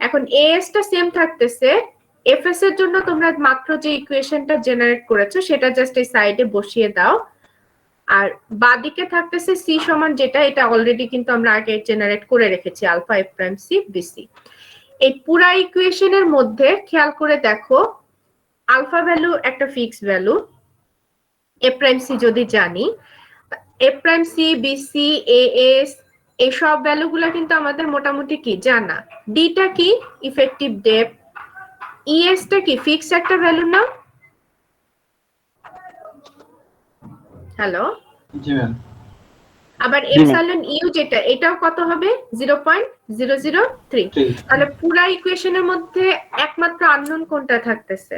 এখন এএস টা সেম থাকতেছে। এফএস এর জন্য তোমরা মাত্র যে ইকুয়েশনটা জেনারেট করেছো সেটা জাস্ট এই সাইডে বসিয়ে দাও। আর বাদিকে থাকতেছে সি সমান যেটা, এটা অলরেডি কিন্তু আমরা আগে জেনারেট করে রেখেছি, alpha F prime C BC. এই পুরা ইকুয়েশনের মধ্যে খেয়াল করে দেখো, আলফা ভ্যালু একটা fix value, A prime C যদি জানি, A prime C BC AS এই সব ভ্যালুগুলো কিন্তু আমাদের মোটামুটি কি জানা। ডিটা কি ইফেক্টিভ ডেপথ, ইএস টা কি ফিক্স একটা ভ্যালু না? হ্যালো, জি ম্যাম। আবার এপসাইলন ইউ যেটা, এটাও কত হবে? 0.003। তাহলে পুরা ইকুয়েশনের মধ্যে একমাত্র আননোন কোনটা থাকতেছে?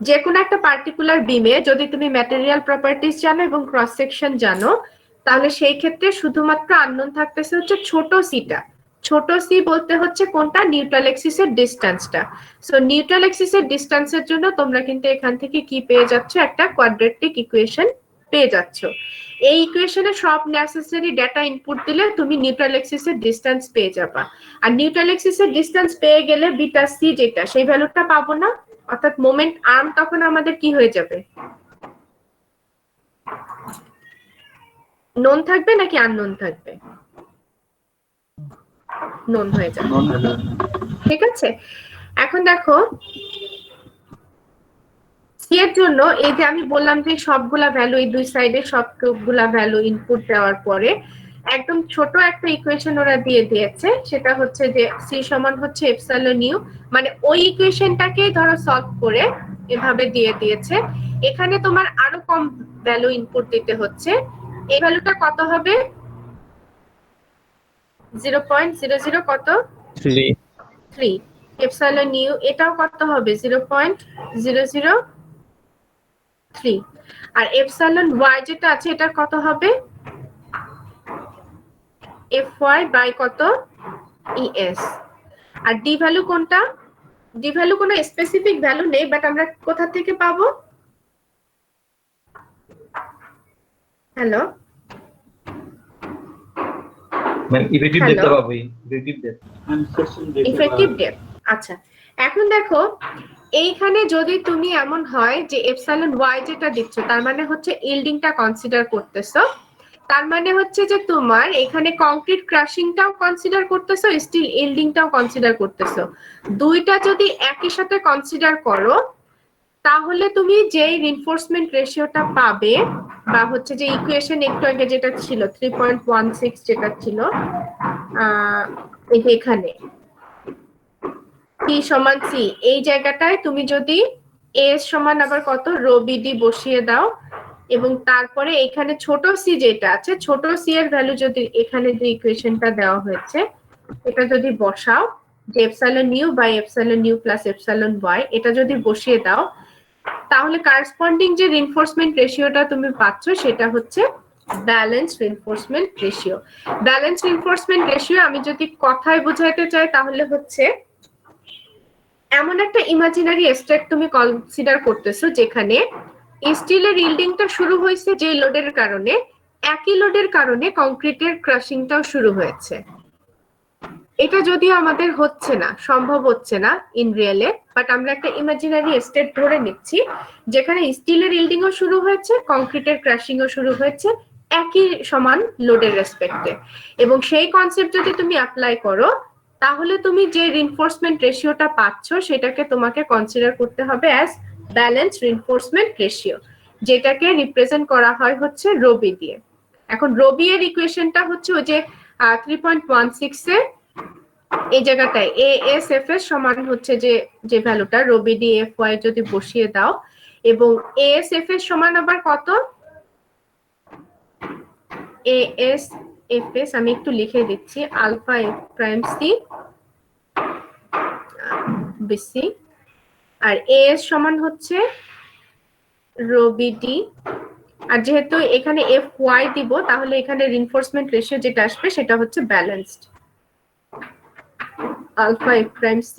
যে কোনো একটা পার্টিকুলার বিমে যদি তুমি ম্যাটেরিয়াল প্রপার্টিজ জানো এবং ক্রস সেকশন জানো, তাহলে সেই ক্ষেত্রে শুধুমাত্র আননোন থাকতেছে হচ্ছে ছোট সিটা। ছোট সি বলতে হচ্ছে কোনটা? নিউট্রাল এক্সিসের ডিসটেন্সটা। সো নিউট্রাল এক্সিসের ডিসটেন্সের জন্য তোমরা কিন্তু এখান থেকে কি পেয়ে যাচ্ছ? একটা কোয়াড্রেটিক ইকুয়েশন পেয়ে যাচ্ছ। এই ইকুয়েশনে সব নেসেসারি ডেটা ইনপুট দিলে তুমি নিউট্রাল এক্সিসের ডিসটেন্স পেয়ে যাবা। আর নিউট্রাল এক্সিসের ডিসটেন্স পেয়ে গেলে বিটা সি যেটা, সেই ভ্যালুটা পাবো না, অর্থাৎ মোমেন্ট আর্ম তখন আমাদের কি হয়ে যাবে? নোন থাকবে নাকি আননোন থাকবে? নোন হয়ে যাবে। ঠিক আছে, এখন দেখো সি এর জন্য এই যে আমি বললাম যে সবগুলা ভ্যালু, এই দুই সাইডে সবগুলা ভ্যালু ইনপুট দেওয়ার পরে একদম ছোট একটা ইকুয়েশন ওরা দিয়ে দিয়েছে, সেটা হচ্ছে যে সি সমান হচ্ছে এপসাইলন ইউ, মানে ওই ইকুয়েশনটাকে ধরো সলভ করে এভাবে দিয়ে দিয়েছে। এখানে তোমার আরো কম ভ্যালু ইনপুট দিতে হচ্ছে। এই ভ্যালুটা কত হবে? 0.00 কত? 3। এপসাইলন ইউ এটাও কত হবে? 0.003। আর এপসাইলন ওয়াই যেটা আছে এটা কত হবে? এফওয়াই বাই কত? ইএস। আর ডি ভ্যালু কোনটা? ডি ভ্যালু কোনো স্পেসিফিক ভ্যালু নেই, বাট আমরা কোথা থেকে পাবো? Hello, ma'am effective Hello? দেখতে পাবো, ইফেক্টিভ ডেপথ। Effective depth. আচ্ছা, এখন দেখো এইখানে যদি তুমি এমন হয় যে এপসাইলন ওয়াই যেটা দিচ্ছ তার মানে হচ্ছে ইল্ডিংটা কনসিডার করতেছো, তার মানে হচ্ছে যে তোমার এখানে কংক্রিট ক্রাশিংটাও কনসিডার করতেছো, স্টিল ইল্ডিংটাও কনসিডার করতেছো। দুইটা যদি একই সাথে কনসিডার করো তাহলে তুমি যে রিনফোর্সমেন্ট রেশিওটা পাবে, বা হচ্ছে যে ইকুয়েশন একটু আগে যেটা ছিল 3.16 যেটা ছিল এই যে এখানে টি সমান সি, এই জায়গাটায় তুমি যদি এস সমান আবার কত রো বিডি বসিয়ে দাও এবং তারপরে এখানে ছোট সি যেটা আছে, ছোট সি এর ভ্যালু যদি এখানে যে ইকুয়েশনটা দেওয়া হয়েছে এটা যদি বসাও, যে epsilon U by epsilon U plus epsilon Y, এটা যদি বসিয়ে দাও তাহলে কারেসপন্ডিং যে রিনফোর্সমেন্ট রেশিওটা তুমি পাচ্ছ সেটা হচ্ছে balance reinforcement ratio. Balance reinforcement ratio আমি যদি কথায় বোঝাইতে চাই তাহলে হচ্ছে এমন একটা ইমাজিনারি স্টেট তুমি কনসিডার করতেছো যেখানে স্টিলের ইল্ডিংটা শুরু হয়েছে যে লোডের কারণে, একই লোডের কারণে কংক্রিটের ক্রাশিংটাও শুরু হয়েছে। এটা যদিও আমাদের হচ্ছে না, সম্ভব হচ্ছে না ইন রিয়েলে, বাট আমরা একটা ইমাজিনারি স্টেট ধরে নিচ্ছি যেখানে স্টিলের ইল্ডিংও শুরু হয়েছে, কংক্রিটের ক্রাশিংও শুরু হয়েছে একই সমান লোডের রেসপেক্টে। এবং সেই কনসেপ্ট যদি তুমি অ্যাপ্লাই করো তাহলে তুমি যে রিনফোর্সমেন্ট রেশিওটা পাচ্ছ সেটাকে তোমাকে কনসিডার করতে হবে অ্যাজ ব্যালেন্স রিনফোর্সমেন্ট রেশিও, যেটাকে রিপ্রেজেন্ট করা হয় হচ্ছে রবি দিয়ে। এখন রবি এর ইকুয়েশনটা হচ্ছে ওই যে 3.16 এ এই জায়গাটায় এএসএফএস সমান হচ্ছে যে ভ্যালুটা রবি ডি এফ ওয়াই যদি বসিয়ে দাও, এবং এএসএফএস সমান আবার কত? এএসএফএস আমি একটু লিখে দিচ্ছি, alpha F prime C BC, আর এএস সমান হচ্ছে রবি ডি আর যেহেতু এখানে FY দিব তাহলে এখানে রিনফোর্সমেন্ট রেশিও যেটা আসবে সেটা হচ্ছে balanced alpha F prime C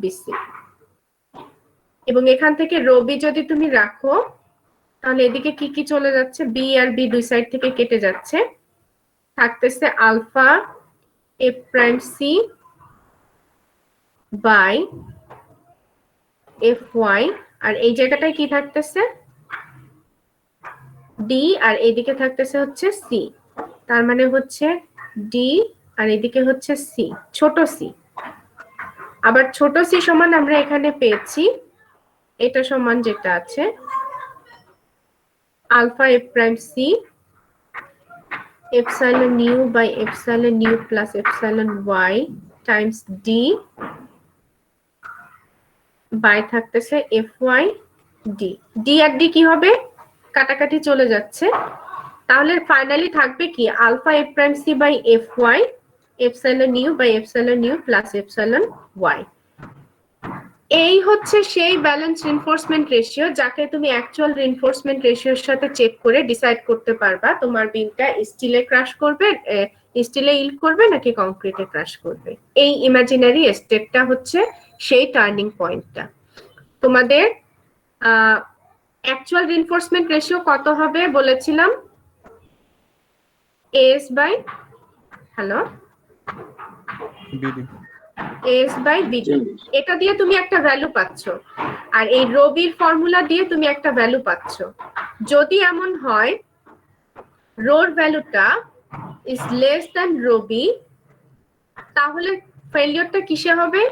BC। এবং এখান থেকে রবি যদি তুমি রাখো তাহলে এদিকে কি কি চলে যাচ্ছে, বি আর বি দুই সাইড থেকে কেটে যাচ্ছে, থাকতেছে alpha F prime C by FY, আর এই জায়গাটায় কি থাকতেছে ডি, আর এইদিকে থাকতেছে হচ্ছে সি। তার মানে হচ্ছে ডি আর এদিকে হচ্ছে সি, ছোট সি। আবার ছোট সি সমান আমরা এখানে পেয়েছি এটা সমান যেটা আছে alpha F prime C epsilon nu by epsilon nu plus epsilon Y times D by থাকতেছে FY ডি। ডি আর ডি কি হবে, কাটাকাটি চলে যাচ্ছে, তাহলে ফাইনালি থাকবে কি alpha F prime C by FY epsilon nu by epsilon nu plus epsilon Y। এই হচ্ছে সেই ব্যালেন্স রিনফোর্সমেন্ট রেশিও যাকে তুমি অ্যাকচুয়াল রিনফোর্সমেন্ট রেশিওর সাথে চেক করে ডিসাইড করতে পারবা তোমার বিমটা স্টিলে ক্রাশ করবে, স্টিলে ইল্ড করবে নাকি কংক্রিটে ক্রাশ করবে। এই ইমাজিনারি স্টেটটা হচ্ছে সেই টার্নিং পয়েন্টটা। তোমাদের অ্যাকচুয়াল রিনফোর্সমেন্ট রেশিও কত হবে বলেছিলাম, S by hello BD S by BD. এটা দিয়ে তুমি একটা ভ্যালু পাচ্ছ, আর এই রবির ফর্মুলা দিয়ে তুমি একটা ভ্যালু পাচ্ছ। যদি এমন হয় রোর ভ্যালুটা ইজ লেস দ্যান রবি, তাহলে ফেলিওরটা কিসে হবে,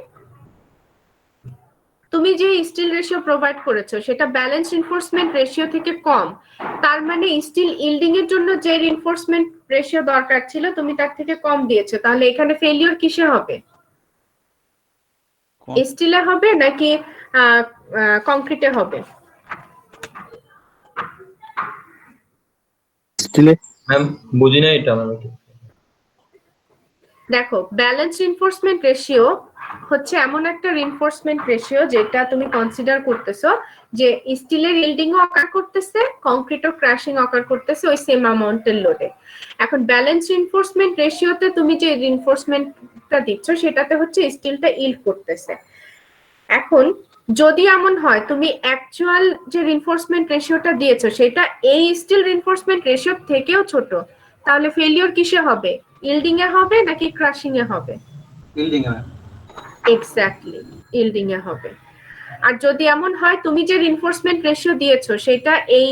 তুমি যে স্টিল রেশিও প্রোভাইড করেছো সেটা ব্যালেন্স রিনফোর্সমেন্ট রেশিও থেকে কম, তার মানে স্টিল ইল্ডিং এর জন্য যে রিনফোর্সমেন্ট রেশিও দরকার ছিল তুমি তার থেকে কম দিয়েছো, তাহলে এখানে ফেলিওর কিসে হবে, স্টিলে হবে নাকি কংক্রিটে হবে? স্টিলে। ম্যাম বুঝি না এটা ম্যাম। দেখো ব্যালেন্স রিনফোর্সমেন্ট রেশিও হচ্ছে এমন একটা রিনফোর্সমেন্ট রেশিও যেটা তুমি কনসিডার করতেছো যে স্টিলের ইল্ডিং ও অকার করতেছে, কংক্রিট ও ক্র্যাশিং অকার করতেছে ওই সেম অ্যামাউন্টের লোডে। এখন ব্যালেন্স রিনফোর্সমেন্ট রেশিওতে তুমি যে রিনফোর্সমেন্টটা দিচ্ছ সেটাতে হচ্ছে স্টিলটা ইল্ড করতেছে। এখন যদি এমন হয় তুমি অ্যাকচুয়াল যে রিনফোর্সমেন্ট রেশিওটা দিয়েছো সেটা এই স্টিল রিনফোর্সমেন্ট রেশিও থেকেও ছোট, তাহলে ফেলিওর কিসে হবে, ইল্ডিং এ হবে নাকি ক্রাশিং এ হবে? বিল্ডিং এ। এক্স্যাক্টলি ইল্ডিং এ হবে। আর যদি এমন হয় তুমি যে রিনফোর্সমেন্ট রেশিও দিয়েছো সেটা এই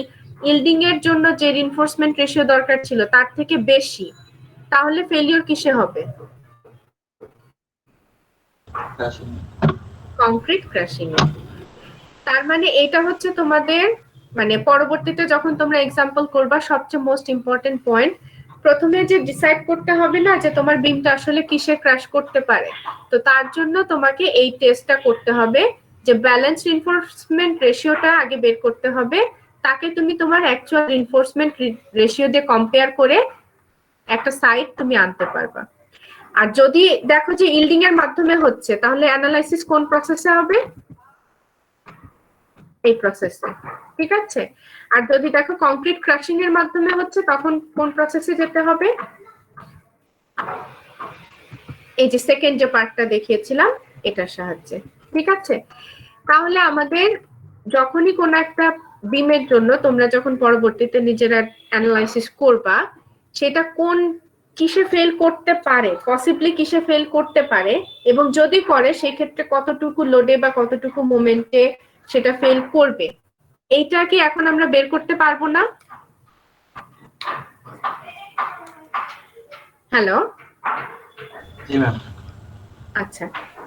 ইল্ডিং এর জন্য যে রিনফোর্সমেন্ট রেশিও দরকার ছিল তার থেকে বেশি, তাহলে ফেলিওর কিসে হবে, কংক্রিট ক্র্যাশিং এ। তার মানে এটা হচ্ছে তোমাদের মানে পরবর্তীতে যখন তোমরা এক্সাম্পল করবা সবচেয়ে মোস্ট ইম্পর্টেন্ট পয়েন্ট, প্রথমে যে ডিসাইড করতে হবে না যে তোমার বিমটা আসলে কিসে ক্র্যাশ করতে পারে, তো তার জন্য তোমাকে এই টেস্টটা করতে হবে যে ব্যালেন্স রিনফোর্সমেন্ট রেশিওটা আগে বের করতে হবে, তাকে তুমি তোমার অ্যাকচুয়াল রিনফোর্সমেন্ট রেশিও দিয়ে কম্পেয়ার করে একটা সাইড তুমি আনতে পারবা। আর যদি দেখো যে ইল্ডিং এর মাধ্যমে হচ্ছে তাহলে অ্যানালাইসিস কোন প্রসেসে হবে, এই প্রসেসে, ঠিক আছে। আর যদি দেখো কংক্রিট ক্রাশিং এর মাধ্যমে হচ্ছে তখন কোন প্রসেসে যেতে হবে, এই যে সেকেন্ড যে পার্টটা দেখিয়েছিলাম এটার সাহায্যে, ঠিক আছে। তাহলে আমাদের যখনই কোন একটা বিমের জন্য তোমরা যখন পরবর্তীতে নিজেরা অ্যানালাইসিস করবা সেটা কোন কিসে ফেল করতে পারে, পসিবলি কিসে ফেল করতে পারে, এবং যদি করে সেই ক্ষেত্রে কতটুকু লোডে বা কতটুকু মোমেন্টে সেটা ফেল করবে, এইটা কি এখন আমরা বের করতে পারবো না? হ্যালো, জি ম্যাম। আচ্ছা,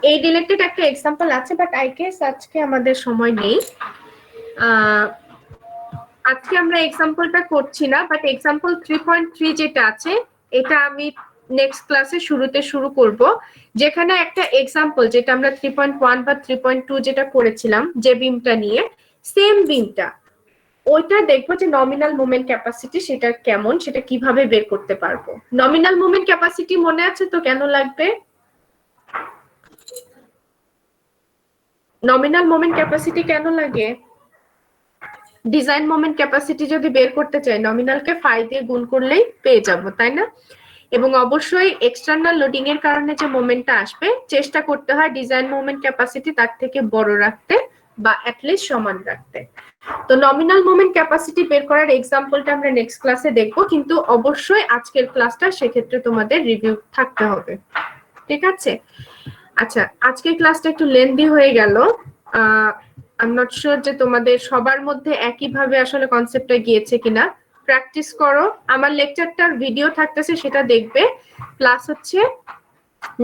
এই রিলেটেড একটা এক্সাম্পল আছে বাট আই গেস আজকে আমাদের সময় নেই, আজকে আমরা এক্সাম্পলটা করছি না, বাট এক্সাম্পল 3.3 যেটা আছে এটা আমি নেক্সট ক্লাসে শুরুতে শুরু করব, যেখানে একটা এক্সাম্পল যেটা আমরা 3.1 বা 3.2 যেটা করেছিলাম যে বিমটা নিয়ে, সেম বিমটা ওইটা দেখবো যে নমিনাল মোমেন্ট ক্যাপাসিটি সেটা কেমন, সেটা কিভাবে বের করতে পারবো। নমিনাল মোমেন্ট ক্যাপাসিটি মনে আছে তো কেন লাগবে? নমিনাল মোমেন্ট ক্যাপাসিটি কেন লাগে? ডিজাইন মোমেন্ট ক্যাপাসিটি যদি বের করতে চাই নমিনালকে ফাই দিয়ে গুণ করলেই পেয়ে যাব, তাই না? এবং অবশ্যই এক্সটার্নাল লোডিং এর কারণে যে মোমেন্টটা আসবে চেষ্টা করতে হয় ডিজাইন মোমেন্ট ক্যাপাসিটি তার থেকে বড় রাখতে বা অ্যাটলিস্ট সমান রাখতে। তো নমিনাল মোমেন্ট ক্যাপাসিটি বের করার এক্সাম্পলটা আমরা নেক্সট ক্লাসে দেখব, কিন্তু অবশ্যই আজকের ক্লাসটা সেক্ষেত্রে তোমাদের রিভিউ থাকতে হবে, ঠিক আছে? আচ্ছা, আজকের ক্লাসটা একটু লেন্দি হয়ে গেল। আই এম নট শিওর যে তোমাদের সবার মধ্যে একইভাবে আসলে কনসেপ্টটা গিয়েছে কিনা। প্র্যাকটিস করো, আমার লেকচারটার ভিডিও থাকতেছে সেটা দেখবে, প্লাস হচ্ছে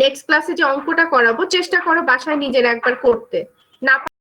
নেক্সট ক্লাসে যে অঙ্কটা করাবো চেষ্টা করো বাসায় নিজের একবার করতে, না